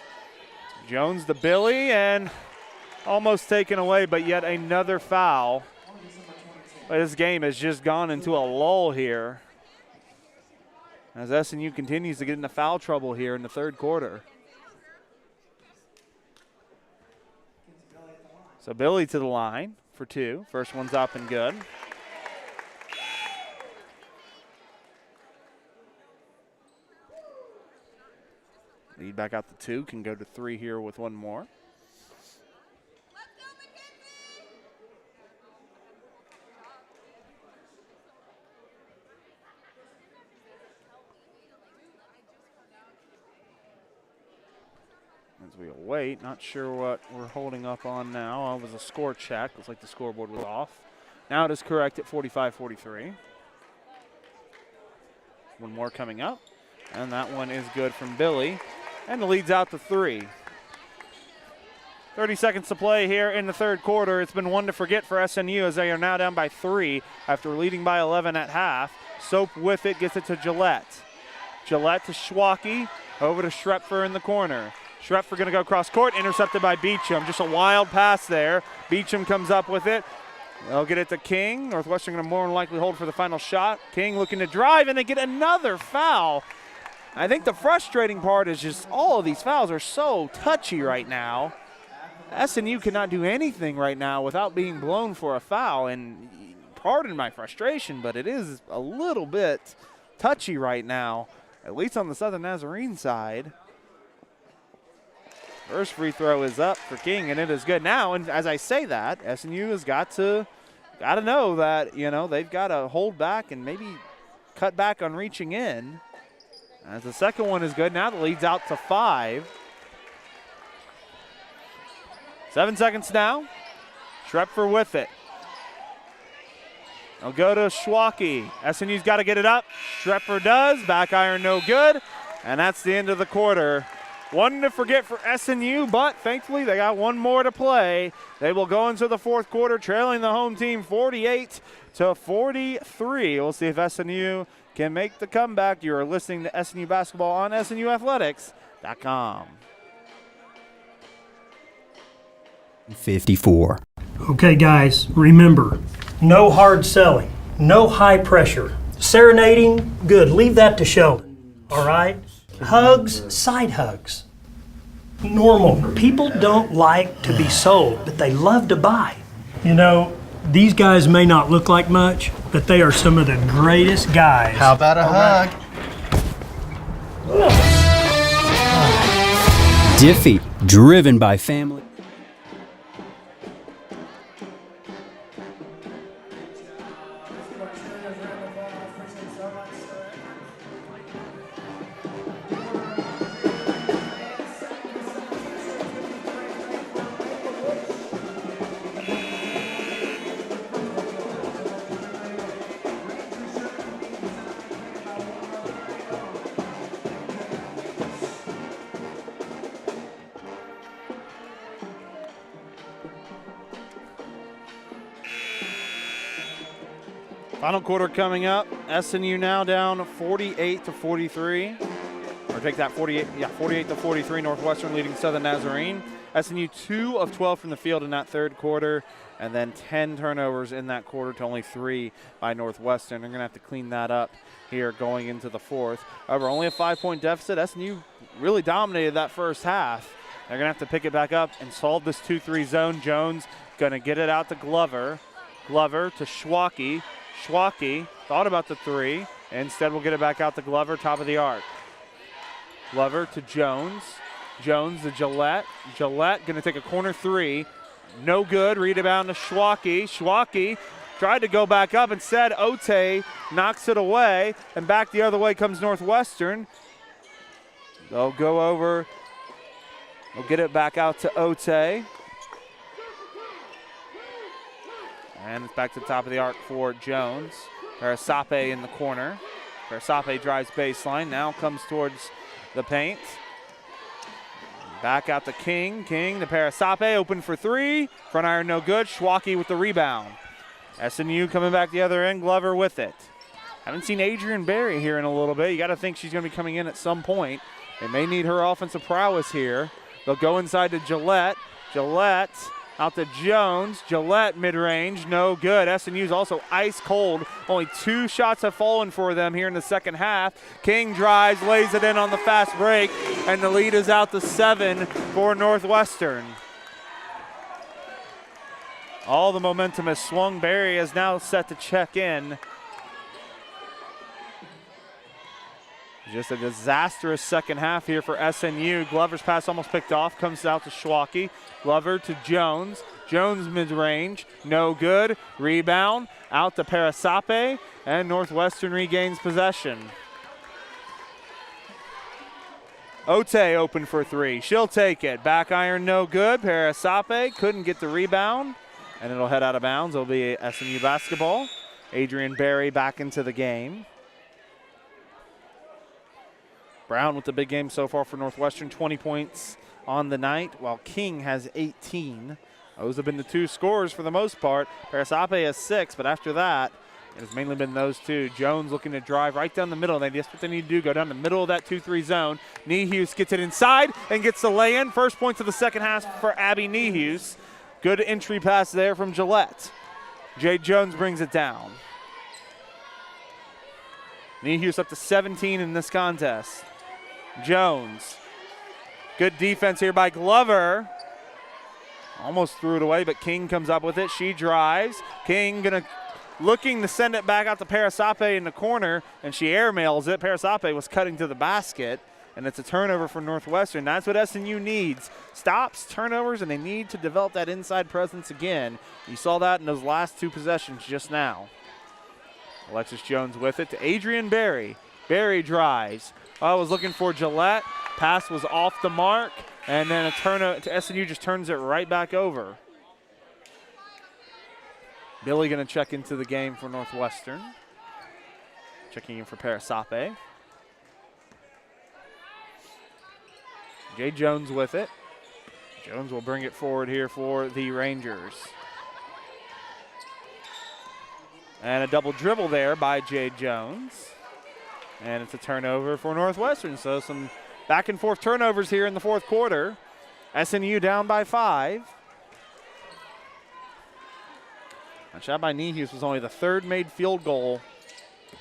Jones to Billy, and almost taken away, but yet another foul. But this game has just gone into a lull here as SNU continues to get into foul trouble here in the third quarter. So Billy to the line for 2. First one's up and good. Lead back out to 2, can go to 3 here with 1 more. As we await, not sure what we're holding up on now. It was a score check. Looks like the scoreboard was off. Now it is correct at 45-43. 1 more coming up, and that one is good from Billy, and the lead's out to 3. 30 seconds to play here in the third quarter. It's been one to forget for SNU as they are now down by 3 after leading by 11 at half. Soap with it, gets it to Gillette. Gillette to Schwacke, over to Schrepfer in the corner. Schrepfer going to go cross court, intercepted by Beecham. Just a wild pass there. Beecham comes up with it. They'll get it to King. Northwestern going to more than likely hold for the final shot. King looking to drive, and they get another foul. I think the frustrating part is just all of these fouls are so touchy right now. SNU cannot do anything right now without being blown for a foul, and pardon my frustration, but it is a little bit touchy right now, at least on the Southern Nazarene side. First free throw is up for King, and it is good. Now, and as I say that, SNU has got to know that, you know, they've got to hold back and maybe cut back on reaching in. As the second one is good, now the lead's out to 5. 7 seconds now. Schrepfer with it. They'll go to Schwalke. SNU's got to get it up. Schrepfer does. Back iron no good. And that's the end of the quarter. One to forget for SNU, but thankfully they got one more to play. They will go into the fourth quarter trailing the home team 48-43. We'll see if SNU can make the comeback. You are listening to SNU Basketball on SNUathletics.com. 54. Okay, guys, remember, no hard selling, no high pressure. Serenading, good. Leave that to Sheldon, all right? Hugs, side hugs. Normal. People don't like to be sold, but they love to buy. You know, these guys may not look like much, but they are some of the greatest guys. How about a hug? Diffie, driven by family. Final quarter coming up. SNU now down 48-43. Or take that 48-43. Northwestern leading Southern Nazarene. SNU 2 of 12 from the field in that third quarter, and then 10 turnovers in that quarter to only 3 by Northwestern. They're going to have to clean that up here going into the fourth. However, only a 5-point deficit. SNU really dominated that first half. They're going to have to pick it back up and solve this 2-3 zone. Jones going to get it out to Glover. Glover to Schwalke. Schwalke thought about the three. Instead, we'll get it back out to Glover, top of the arc. Glover to Jones. Jones to Gillette. Gillette going to take a corner three. No good. Rebound to Schwalke. Schwalke tried to go back up. Instead, Ote knocks it away. And back the other way comes Northwestern. They'll go over. They'll get it back out to Ote. And it's back to the top of the arc for Jones. Parasape in the corner. Parasape drives baseline. Now comes towards the paint. Back out to King. King to Parasape. Open for three. Front iron no good. Schwalke with the rebound. SNU coming back the other end. Glover with it. Haven't seen Adrian Berry here in a little bit. You got to think she's going to be coming in at some point. They may need her offensive prowess here. They'll go inside to Gillette. Gillette out to Jones. Gillette mid-range, no good. SNU's also ice cold. Only 2 shots have fallen for them here in the second half. King drives, lays it in on the fast break, and the lead is out to 7 for Northwestern. All the momentum has swung. Berry is now set to check in. Just a disastrous second half here for SNU. Glover's pass almost picked off, comes out to Schwalke. Glover to Jones. Jones mid-range, no good. Rebound, out to Parasape, and Northwestern regains possession. Ote open for three. She'll take it. Back iron, no good. Parasape couldn't get the rebound, and it'll head out of bounds. It'll be SNU basketball. Adrian Berry back into the game. Brown with the big game so far for Northwestern, 20 points on the night, while King has 18. Those have been the 2 scorers for the most part. Parasape has 6, but after that, it has mainly been those 2. Jones looking to drive right down the middle. That's what they need to do, go down the middle of that 2-3 zone. Niehus gets it inside and gets the lay-in. First points of the second half for Abby Niehus. Good entry pass there from Gillette. Jay Jones brings it down. Niehus up to 17 in this contest. Jones. Good defense here by Glover. Almost threw it away, but King comes up with it. She drives. King looking to send it back out to Parasape in the corner, and she airmails it. Parasape was cutting to the basket, and it's a turnover for Northwestern. That's what SNU needs. Stops, turnovers, and they need to develop that inside presence again. You saw that in those last 2 possessions just now. Alexis Jones with it to Adrian Berry. Berry drives. I was looking for Gillette. Pass was off the mark, and then a turnover to SNU just turns it right back over. Billy going to check into the game for Northwestern. Checking in for Parasape. Jay Jones with it. Jones will bring it forward here for the Rangers. And a double dribble there by Jay Jones. And it's a turnover for Northwestern. So some back and forth turnovers here in the fourth quarter. SNU down by 5. A shot by Nehus was only the third made field goal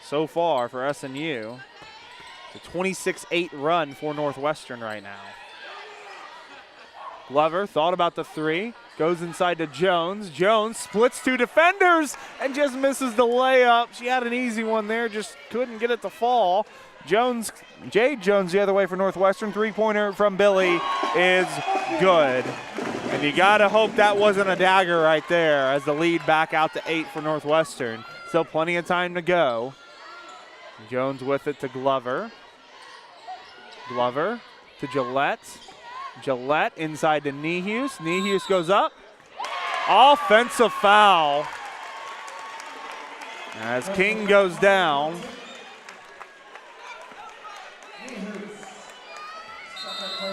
so far for SNU. It's a 26-8 run for Northwestern right now. Glover thought about the 3, goes inside to Jones. Jones splits 2 defenders and just misses the layup. She had an easy one there, just couldn't get it to fall. Jay Jones the other way for Northwestern. 3-pointer from Billy is good. And you gotta hope that wasn't a dagger right there as the lead back out to 8 for Northwestern. Still plenty of time to go. Jones with it to Glover. Glover to Gillette. Gillette inside to Nehus. Nehus goes up. Offensive foul. As King goes down.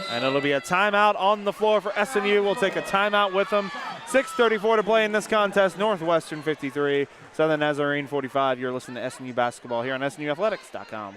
And it'll be a timeout on the floor for SNU. We'll take a timeout with them. 6:34 to play in this contest. Northwestern 53, Southern Nazarene 45. You're listening to SNU basketball here on SNUathletics.com.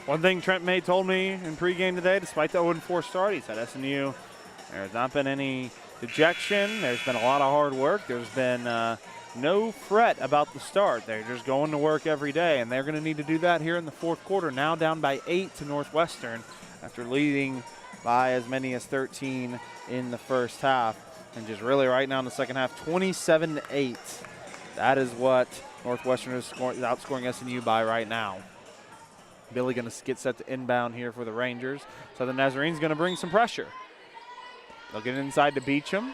One thing Trent May told me in pregame today, despite the 0-4 start, he said SNU, there's not been any dejection. There's been a lot of hard work. There's been no fret about the start. They're just going to work every day, and they're going to need to do that here in the fourth quarter. Now down by 8 to Northwestern after leading by as many as 13 in the first half. And just really right now in the second half, 27-8. That is what Northwestern is outscoring SNU by right now. Billy going to get set to inbound here for the Rangers. Southern Nazarene's going to bring some pressure. They'll get inside to Beecham.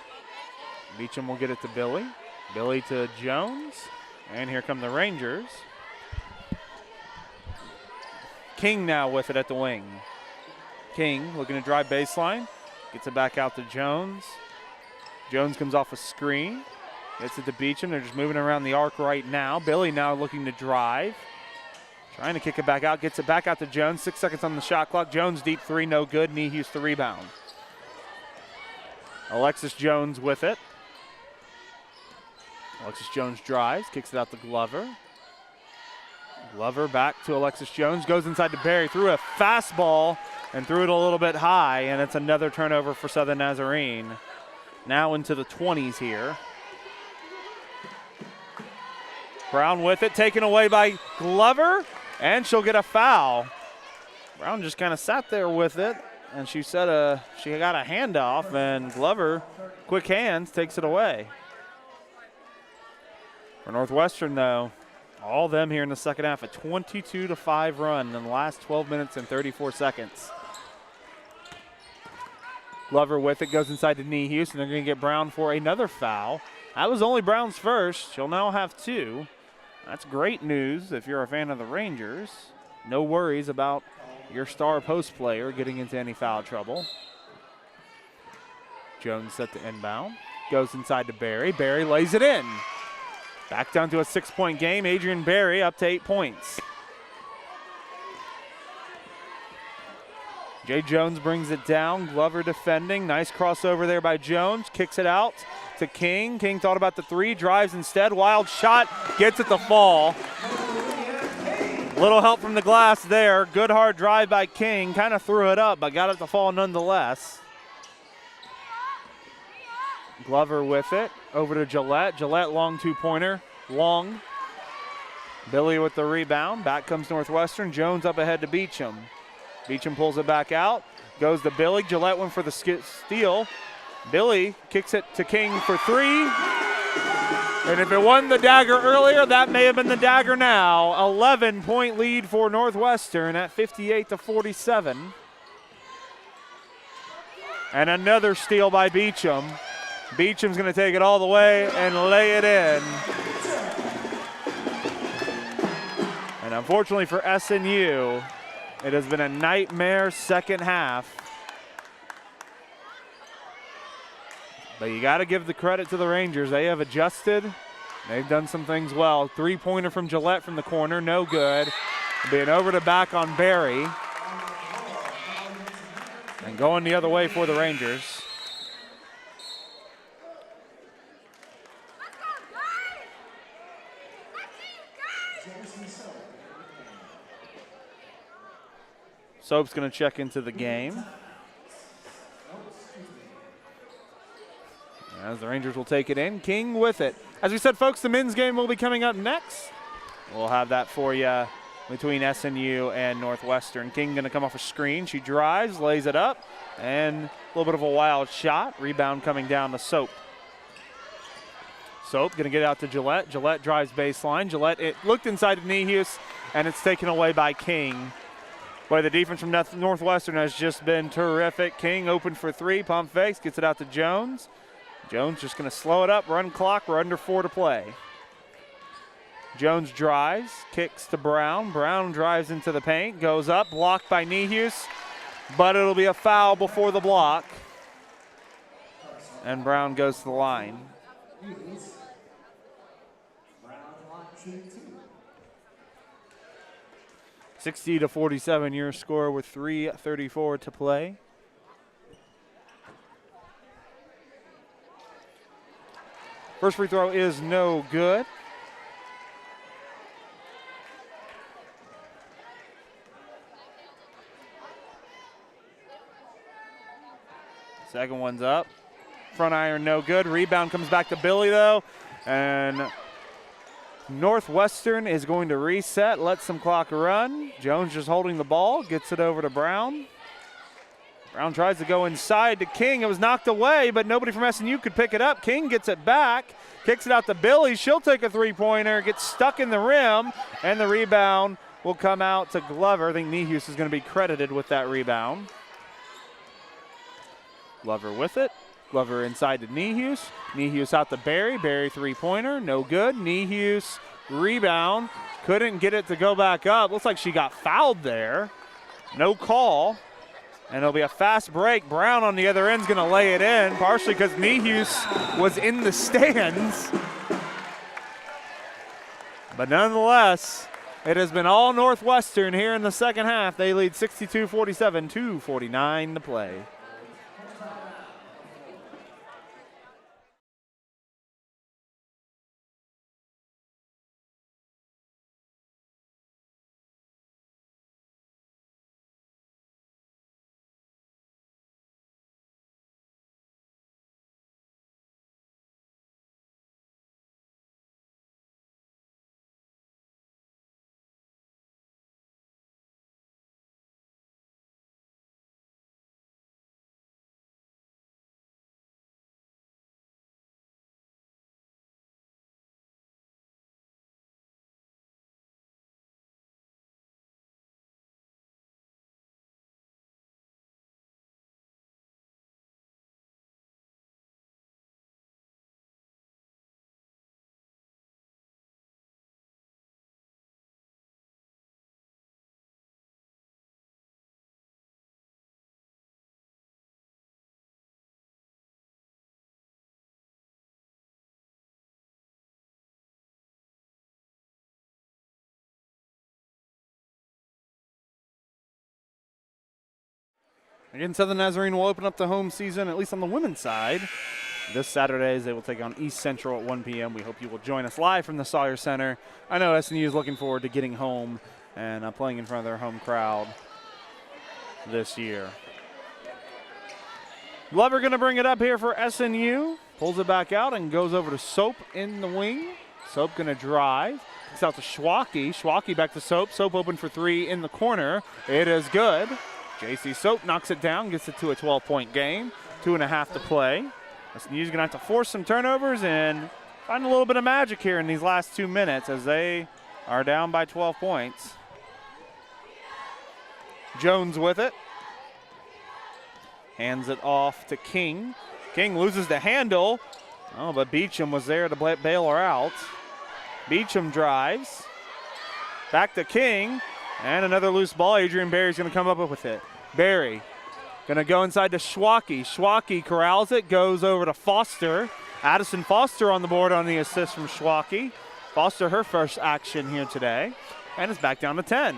Beecham will get it to Billy. Billy to Jones. And here come the Rangers. King now with it at the wing. King looking to drive baseline. Gets it back out to Jones. Jones comes off a screen. Gets it to Beecham. They're just moving around the arc right now. Billy now looking to drive. Trying to kick it back out. Gets it back out to Jones. 6 seconds on the shot clock. Jones deep 3, no good. Nehus the rebound. Alexis Jones with it. Alexis Jones drives. Kicks it out to Glover. Glover back to Alexis Jones. Goes inside to Barry. Threw a fastball and threw it a little bit high. And it's another turnover for Southern Nazarene. Now into the 20s here. Brown with it. Taken away by Glover. And she'll get a foul. Brown just kind of sat there with it, and she said she got a handoff, and Glover, quick hands, takes it away. For Northwestern, though, all them here in the second half, a 22-5 run in the last 12 minutes and 34 seconds. Glover with it, goes inside to Nehus, and they're going to get Brown for another foul. That was only Brown's first. She'll now have 2. That's great news if you're a fan of the Rangers. No worries about your star post player getting into any foul trouble. Jones set to inbound. Goes inside to Barry. Barry lays it in. Back down to a 6-point game. Adrian Berry up to 8 points. Jay Jones brings it down. Glover defending. Nice crossover there by Jones. Kicks it out to King. King thought about the three. Drives instead. Wild shot. Gets it to fall. Little help from the glass there. Good hard drive by King. Kind of threw it up, but got it to fall nonetheless. Glover with it. Over to Gillette. Gillette long 2-pointer. Long. Billy with the rebound. Back comes Northwestern. Jones up ahead to Beecham. Beecham pulls it back out. Goes to Billy. Gillette went for the steal. Billy kicks it to King for 3. And if it wasn't the dagger earlier, that may have been the dagger now. 11-point lead for Northwestern at 58-47. And another steal by Beecham. Beecham's going to take it all the way and lay it in. And unfortunately for SNU, it has been a nightmare second half. But you got to give the credit to the Rangers. They have adjusted. They've done some things well. 3-pointer from Gillette from the corner, no good. Being over to back on Barry. And going the other way for the Rangers. Soap's going to check into the game. As the Rangers will take it in. King with it. As we said, folks, the men's game will be coming up next. We'll have that for you between SNU and Northwestern. King going to come off a screen. She drives, lays it up, and a little bit of a wild shot. Rebound coming down to Soap. Soap going to get out to Gillette. Gillette drives baseline. Gillette, it looked inside of Nehus, and it's taken away by King. Boy, the defense from Northwestern has just been terrific. King open for 3, pump fakes, gets it out to Jones. Jones just going to slow it up, run clock. We're under 4 to play. Jones drives, kicks to Brown. Brown drives into the paint, goes up, blocked by Nehus, but it'll be a foul before the block. And Brown goes to the line. 60-47 your score with 3:34 to play. First free throw is no good. Second one's up. Front iron no good. Rebound comes back to Billy though. And Northwestern is going to reset, let some clock run. Jones just holding the ball, gets it over to Brown. Brown tries to go inside to King. It was knocked away, but nobody from SNU could pick it up. King gets it back, kicks it out to Billy. She'll take a three-pointer, gets stuck in the rim, and the rebound will come out to Glover. I think Nehus is going to be credited with that rebound. Glover with it. Glover inside to Nehus. Nehus out to Barry. Barry three-pointer, no good. Nehus rebound. Couldn't get it to go back up. Looks like she got fouled there. No call. And it'll be a fast break. Brown on the other end is going to lay it in, partially because Nehus was in the stands. But nonetheless, it has been all Northwestern here in the second half. They lead 62-47, 2:49 to play. Again, Southern Nazarene will open up the home season, at least on the women's side, this Saturday as they will take on East Central at 1 p.m. We hope you will join us live from the Sawyer Center. I know SNU is looking forward to getting home and playing in front of their home crowd this year. Glover going to bring it up here for SNU. Pulls it back out and goes over to Soap in the wing. Soap going to drive. Kicks out to Schwacke. Schwacke back to Soap. Soap open for three in the corner. It is good. JC Soap knocks it down, gets it to a 12-point game. 2.5 to play. SNU's going to have to force some turnovers and find a little bit of magic here in these last 2 minutes as they are down by 12 points. Jones with it. Hands it off to King. King loses the handle. Oh, but Beecham was there to bail her out. Beecham drives. Back to King. And another loose ball. Adrian Berry's going to come up with it. Berry going to go inside to Schwacke. Schwacke corrals it, goes over to Foster. Addison Foster on the board on the assist from Schwacke. Foster, her first action here today. And it's back down to 10.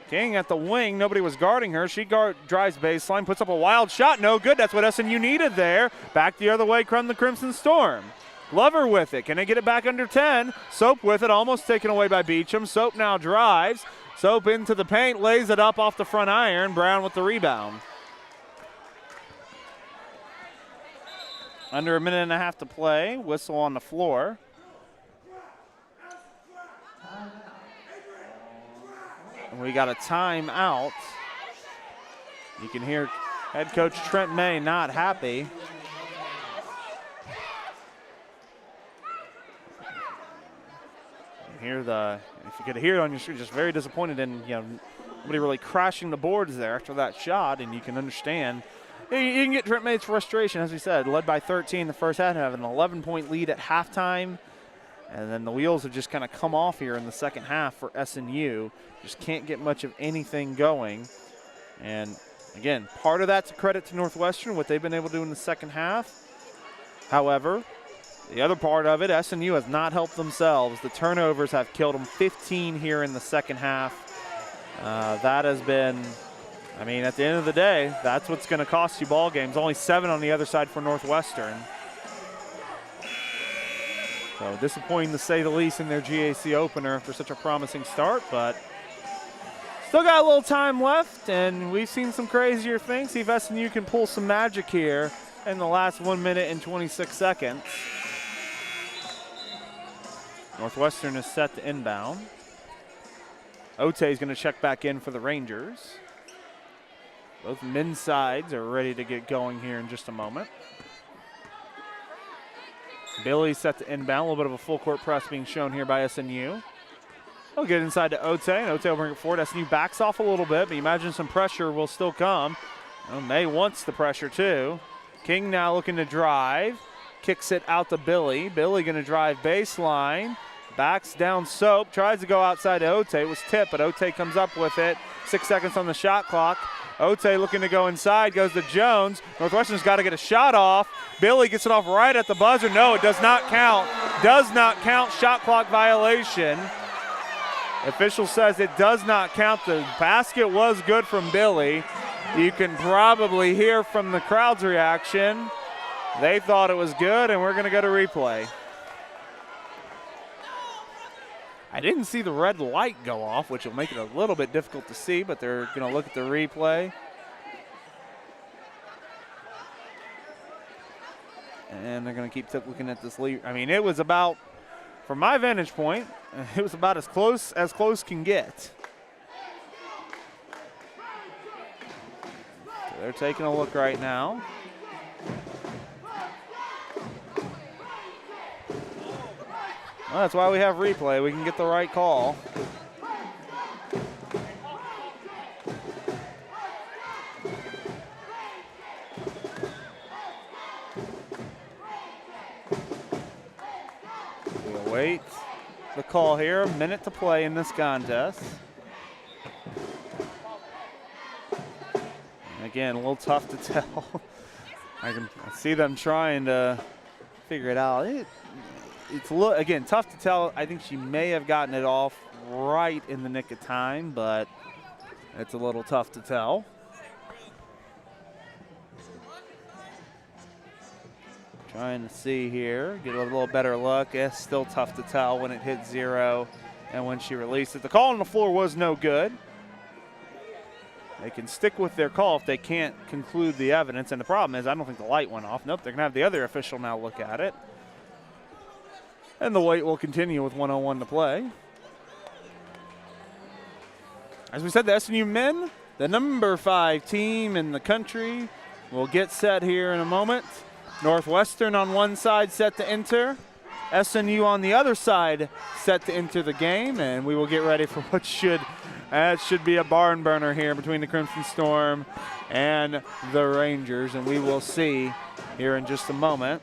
King at the wing. Nobody was guarding her. She drives baseline, puts up a wild shot. No good. That's what SNU needed there. Back the other way, the Crimson Storm. Glover with it. Can they get it back under 10? Soap with it, almost taken away by Beecham. Soap now drives. Soap into the paint, lays it up off the front iron. Brown with the rebound. Under 1.5 minutes to play. Whistle on the floor. We got a timeout. You can hear head coach Trent May not happy. If you could hear it on your screen, just very disappointed in, nobody really crashing the boards there after that shot, and you can understand. You can get Trent May's frustration, as we said, led by 13 the first half, have an 11-point lead at halftime. And then the wheels have just kind of come off here in the second half for SNU. Just can't get much of anything going. And again, part of that's a credit to Northwestern, what they've been able to do in the second half. However, the other part of it, SNU has not helped themselves. The turnovers have killed them. 15 here in the second half. That has been, at the end of the day, that's what's going to cost you ball games. Only 7 on the other side for Northwestern. So disappointing to say the least in their GAC opener after such a promising start, but still got a little time left, and we've seen some crazier things. See if SNU can pull some magic here in the last 1 minute and 26 seconds. Northwestern is set to inbound. Ote is going to check back in for the Rangers. Both men's sides are ready to get going here in just a moment. Billy set to inbound. A little bit of a full court press being shown here by SNU. They'll get inside to Ote, and Ote will bring it forward. SNU backs off a little bit, but you imagine some pressure will still come. May wants the pressure too. King now looking to drive. Kicks it out to Billy. Billy going to drive baseline. Backs down Soap. Tries to go outside to Ote. It was tipped, but Ote comes up with it. 6 seconds on the shot clock. Ote looking to go inside, goes to Jones. Northwestern's got to get a shot off. Billy gets it off right at the buzzer. No, it does not count. Does not count. Shot clock violation. Official says it does not count. The basket was good from Billy. You can probably hear from the crowd's reaction. They thought it was good, and we're going to go to replay. I didn't see the red light go off, which will make it a little bit difficult to see, but they're going to look at the replay. And they're going to keep looking at this lead. It was about, from my vantage point, it was about as close can get. So they're taking a look right now. Well, that's why we have replay. We can get the right call. We await the call here. A minute to play in this contest. And again, a little tough to tell. I see them trying to figure it out. It's again tough to tell. I think she may have gotten it off right in the nick of time, but it's a little tough to tell. Trying to see here, get a little better look. It's still tough to tell when it hit 0 and when she released it. The call on the floor was no good. They can stick with their call if they can't conclude the evidence. And the problem is I don't think the light went off. Nope, they're going to have the other official now look at it. And the wait will continue with 1:01 to play. As we said, the SNU men, the number 5 team in the country, will get set here in a moment. Northwestern on one side set to enter. SNU on the other side set to enter the game. And we will get ready for what should be a barn burner here between the Crimson Storm and the Rangers. And we will see here in just a moment.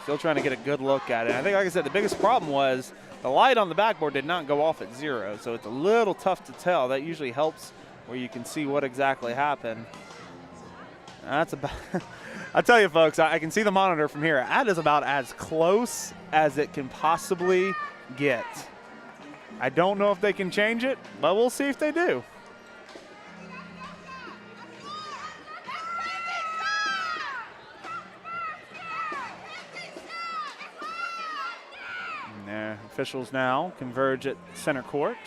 Still trying to get a good look at it. I think, like I said, the biggest problem was the light on the backboard did not go off at 0, so it's a little tough to tell. That usually helps where you can see what exactly happened. That's about, I tell you folks, I can see the monitor from here. That is about as close as it can possibly get. I don't know if they can change it, but we'll see if they do. Officials now converge at center court.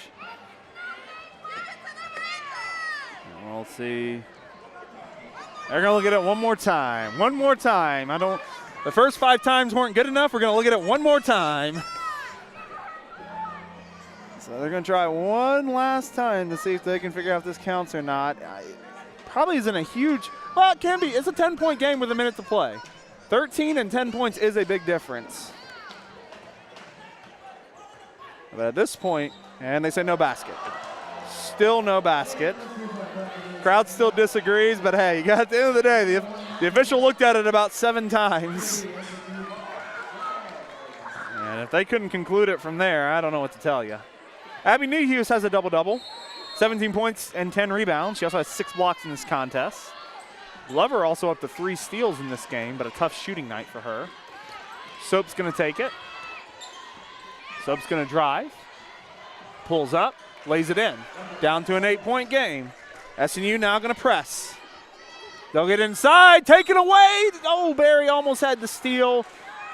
And we'll see. They're going to look at it one more time. One more time. The first 5 times weren't good enough. We're going to look at it one more time. So they're going to try one last time to see if they can figure out if this counts or not. Probably isn't a huge, well, it can be. It's a 10-point game with a minute to play. 13 and 10 points is a big difference. But at this point, and they say no basket. Still no basket. Crowd still disagrees, but hey, at the end of the day, the official looked at it about 7 times. And if they couldn't conclude it from there, I don't know what to tell you. Abby Newhughes has a double-double. 17 points and 10 rebounds. She also has 6 blocks in this contest. Glover also up to 3 steals in this game, but a tough shooting night for her. Soap's going to take it. Soap's going to drive, pulls up, lays it in. Down to an 8-point game. SNU now going to press. They'll get inside, taken away. Oh, Barry almost had the steal,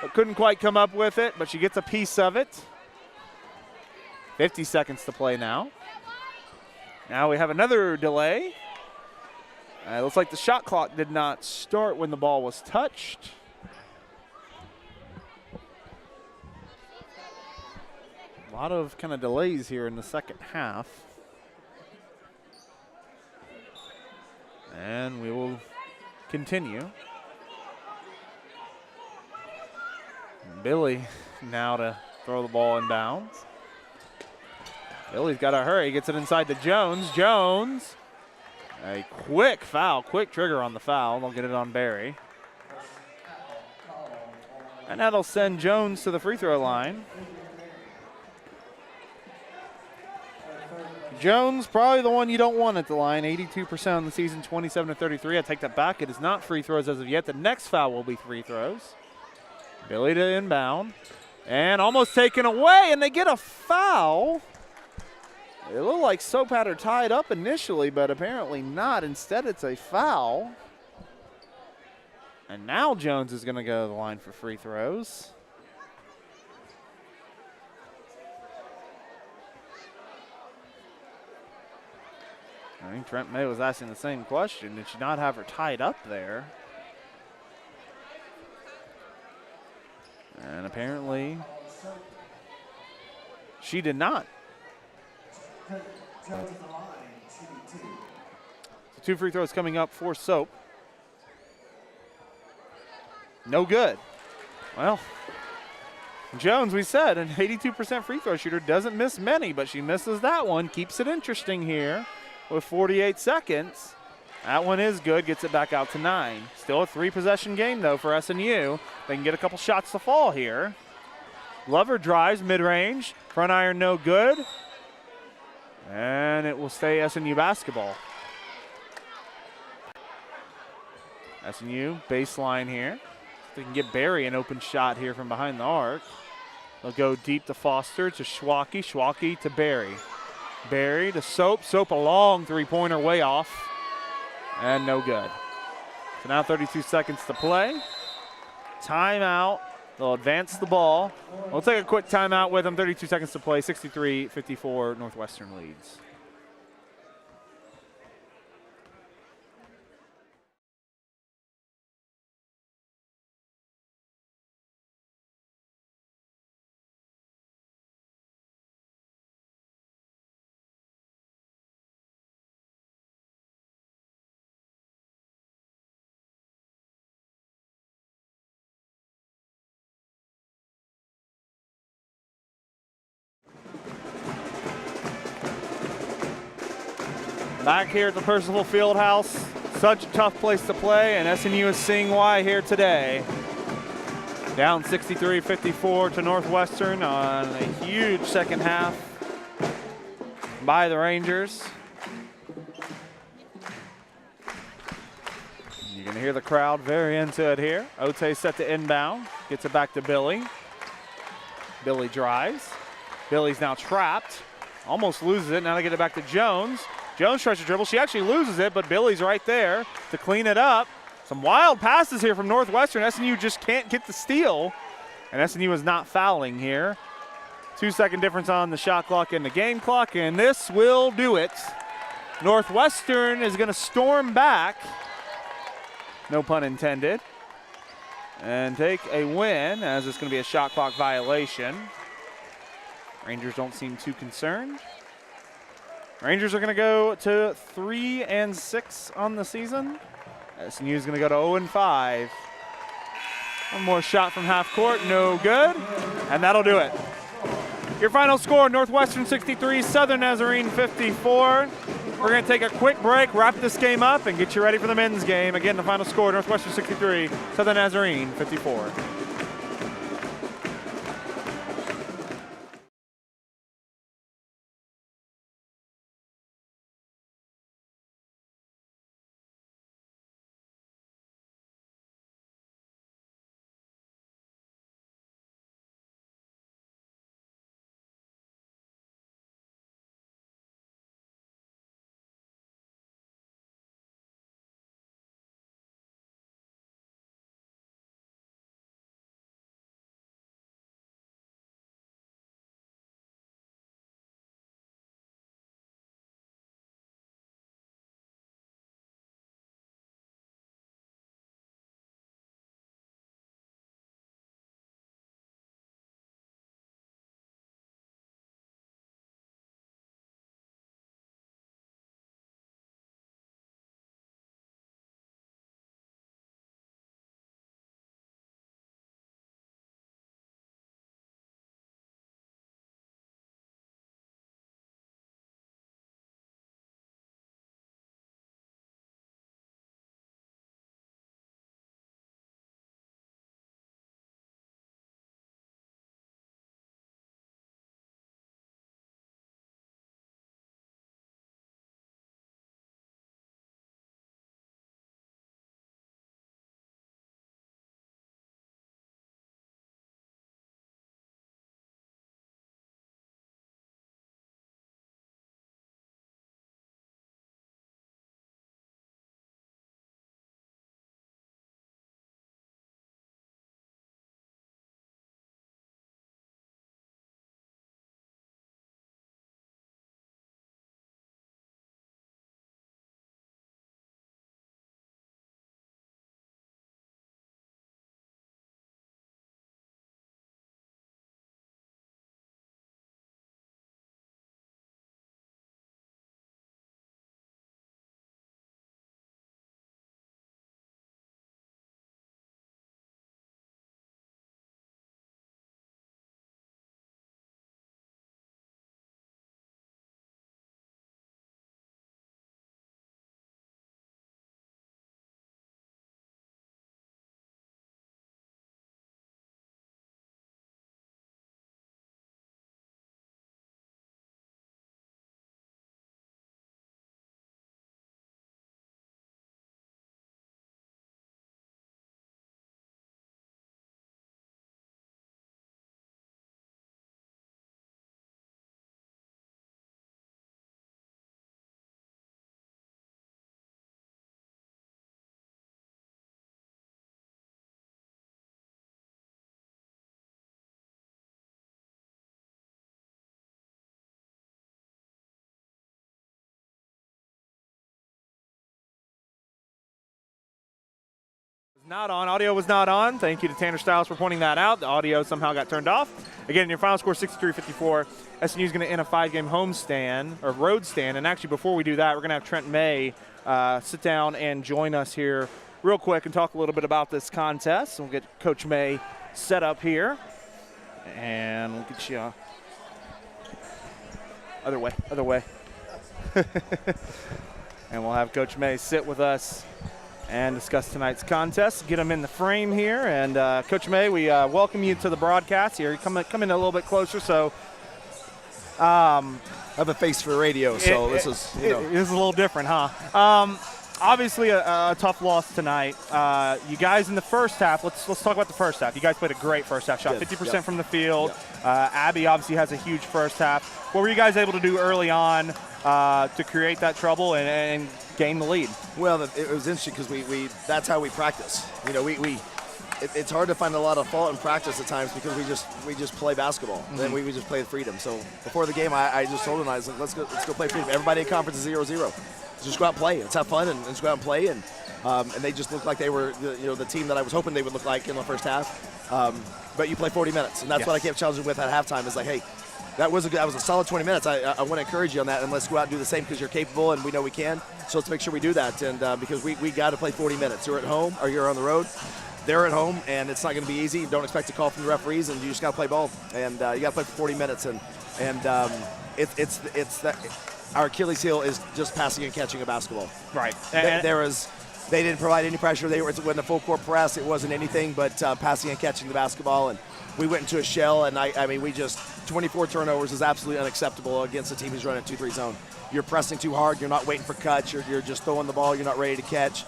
but couldn't quite come up with it, but she gets a piece of it. 50 seconds to play now. Now we have another delay. It looks like the shot clock did not start when the ball was touched. A lot of kind of delays here in the second half. And we will continue. Billy now to throw the ball in bounds. Billy's got to hurry, gets it inside to Jones. Jones, a quick foul, quick trigger on the foul. They'll get it on Barry. And that'll send Jones to the free throw line. Jones, probably the one you don't want at the line. 82% on the season, 27-33. I take that back. It is not free throws as of yet. The next foul will be free throws. Billy to inbound. And almost taken away, and they get a foul. It looked like Soap had her tied up initially, but apparently not. Instead, it's a foul. And now Jones is going to go to the line for free throws. I think Trent May was asking the same question. Did she not have her tied up there? And apparently she did not. So 2 free throws coming up for Soap. No good. Well, Jones, we said, an 82% free throw shooter, doesn't miss many, but she misses that one. Keeps it interesting here with 48 seconds. That one is good, gets it back out to 9. Still a 3-possession game, though, for SNU. They can get a couple shots to fall here. Glover drives mid-range. Front iron no good. And it will stay SNU basketball. SNU baseline here. They can get Barry an open shot here from behind the arc. They'll go deep to Foster, to Schwalke. Schwalke to Barry. Barry to Soap. Soap a long three-pointer way off. And no good. So now 32 seconds to play. Timeout. They'll advance the ball. We'll take a quick timeout with them. 32 seconds to play. 63-54 Northwestern leads. Back here at the Percival Fieldhouse, such a tough place to play, and SNU is seeing why here today. Down 63-54 to Northwestern on a huge second half by the Rangers. You're going to hear the crowd very into it here. Ote set to inbound, gets it back to Billy. Billy drives. Billy's now trapped, almost loses it. Now they get it back to Jones. Jones tries to dribble. She actually loses it, but Billy's right there to clean it up. Some wild passes here from Northwestern. SNU just can't get the steal, and SNU is not fouling here. 2-second difference on the shot clock and the game clock, and this will do it. Northwestern is going to storm back, no pun intended, and take a win, as it's going to be a shot clock violation. Rangers don't seem too concerned. Rangers are going to go to 3-6 on the season. SNU is going to go to 0-5. One more shot from half court, no good, and that'll do it. Your final score, Northwestern 63, Southern Nazarene 54. We're going to take a quick break, wrap this game up, and get you ready for the men's game. Again, the final score, Northwestern 63, Southern Nazarene 54. Not on. Audio was not on. Thank you to Tanner Stiles for pointing that out. The audio somehow got turned off. Again, your final score 63-54. SNU is going to end a 5-game homestand or road stand. And actually, before we do that, we're going to have Trent May sit down and join us here real quick and talk a little bit about this contest. We'll get Coach May set up here, and we'll get you other way. And we'll have Coach May sit with us and discuss tonight's contest, get them in the frame here. And Coach May, we welcome you to the broadcast here. Come in a little bit closer. So I have a face for radio, so this is a little different, huh? Obviously a tough loss tonight. You guys in the first half, let's talk about the first half. You guys played a great first half, shot 50% from the field. Abby obviously has a huge first half. What were you guys able to do early on to create that trouble and gain the lead? Well, it was interesting because that's how we practice. It's hard to find a lot of fault in practice at times because we just play basketball. Mm-hmm. And we just play with freedom. So before the game, I just told them, I was like, let's go play freedom. Everybody at conference is 0-0. Just go out and play. Let's have fun and just go out and play. And they just looked like they were the team that I was hoping they would look like in the first half. But you play 40 minutes, and that's what I kept challenging with at halftime. Is like, hey, that was a solid 20 minutes. I want to encourage you on that, and let's go out and do the same because you're capable and we know we can. So let's make sure we do that, and because we got to play 40 minutes. You're at home or you're on the road. They're at home, and it's not going to be easy. Don't expect a call from the referees, and you just got to play ball, and you got to play for 40 minutes. And it's that our Achilles heel is just passing and catching a basketball. Right. They didn't provide any pressure. They were in a full court press. It wasn't anything but passing and catching the basketball, and we went into a shell. And I mean, we just 24 turnovers is absolutely unacceptable against a team who's running a 2-3 zone. You're pressing too hard. You're not waiting for cuts. You're just throwing the ball. You're not ready to catch.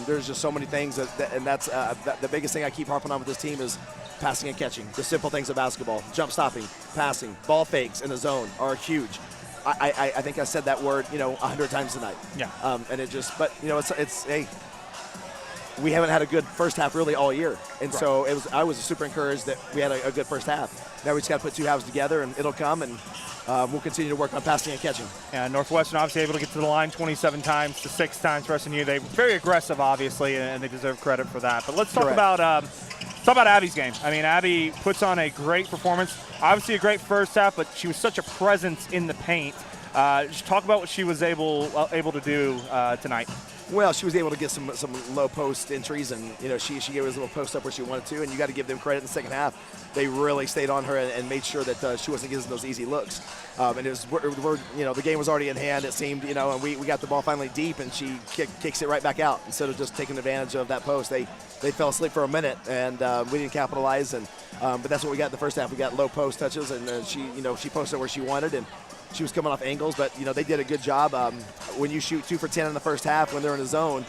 There's just so many things, and that's the biggest thing I keep harping on with this team is passing and catching. The simple things of basketball: jump stopping, passing, ball fakes in the zone are huge. I think I said that word 100 times tonight. Yeah. And it just, but it's hey, we haven't had a good first half really all year, and so I was super encouraged that we had a good first half. Now we just got to put two halves together, and it'll come, and we'll continue to work on passing and catching. Yeah, Northwestern obviously able to get to the line 27 times to 6 times for SNU. They're very aggressive, obviously, and they deserve credit for that. But let's talk about Abby's game. I mean, Abby puts on a great performance. Obviously a great first half, but she was such a presence in the paint. Just talk about what she was able to do tonight. Well, she was able to get some low post entries, and she gave us a little post up where she wanted to, and you got to give them credit in the second half. They really stayed on her and made sure that she wasn't getting those easy looks. And it was the game was already in hand. It seemed and we got the ball finally deep, and she kicks it right back out instead of just taking advantage of that post. They fell asleep for a minute, and we didn't capitalize. And but that's what we got in the first half. We got low post touches, and she posted where she wanted, and she was coming off angles. But they did a good job. When you shoot 2 for 10 in the first half when they're in the zone,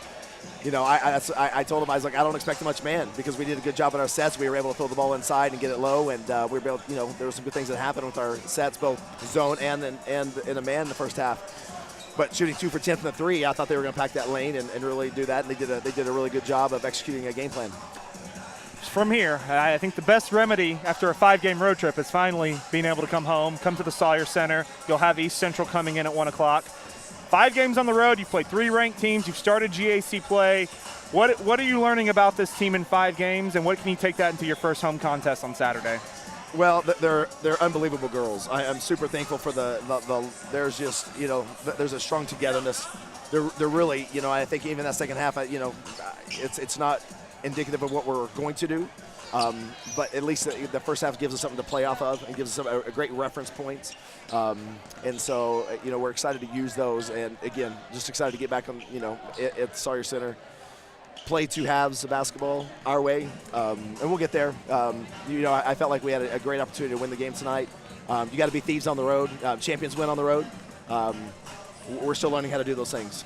I told them, I was like, I don't expect much man, because we did a good job in our sets. We were able to throw the ball inside and get it low, and we were able. There were some good things that happened with our sets, both zone and in a man in the first half. But shooting 2 for 10 from the three, I thought they were going to pack that lane and really do that, and they did a really good job of executing a game plan. From here, I think the best remedy after a 5-game road trip is finally being able to come home, come to the Sawyer Center. You'll have East Central coming in at 1 o'clock. 5 games on the road. You've played 3 ranked teams. You've started GAC play. What are you learning about this team in 5 games, and what can you take that into your first home contest on Saturday? Well, they're unbelievable girls. I'm super thankful for there's just there's a strong togetherness. They're really I think even that second half it's not indicative of what we're going to do, but at least the first half gives us something to play off of and gives us a great reference points, and so we're excited to use those, and again just excited to get back on at Sawyer Center, play 2 halves of basketball our way, and we'll get there. I felt like we had a great opportunity to win the game tonight. You got to be thieves on the road. Champions win on the road. We're still learning how to do those things.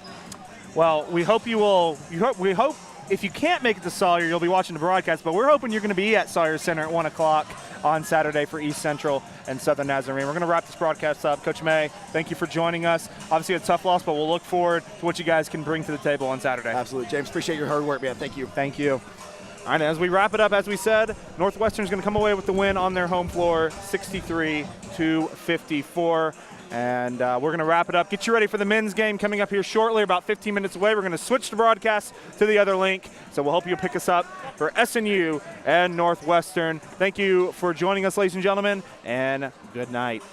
Well, we hope you will. We hope if you can't make it to Sawyer, you'll be watching the broadcast, but we're hoping you're going to be at Sawyer Center at 1 o'clock on Saturday for East Central and Southern Nazarene. We're going to wrap this broadcast up. Coach May, thank you for joining us. Obviously a tough loss, but we'll look forward to what you guys can bring to the table on Saturday. Absolutely. James, appreciate your hard work, man. Thank you. Thank you. All right, as we wrap it up, as we said, Northwestern's going to come away with the win on their home floor, 63-54. And we're going to wrap it up. Get you ready for the men's game coming up here shortly, about 15 minutes away. We're going to switch the broadcast to the other link. So we'll hope you'll pick us up for SNU and Northwestern. Thank you for joining us, ladies and gentlemen, and good night.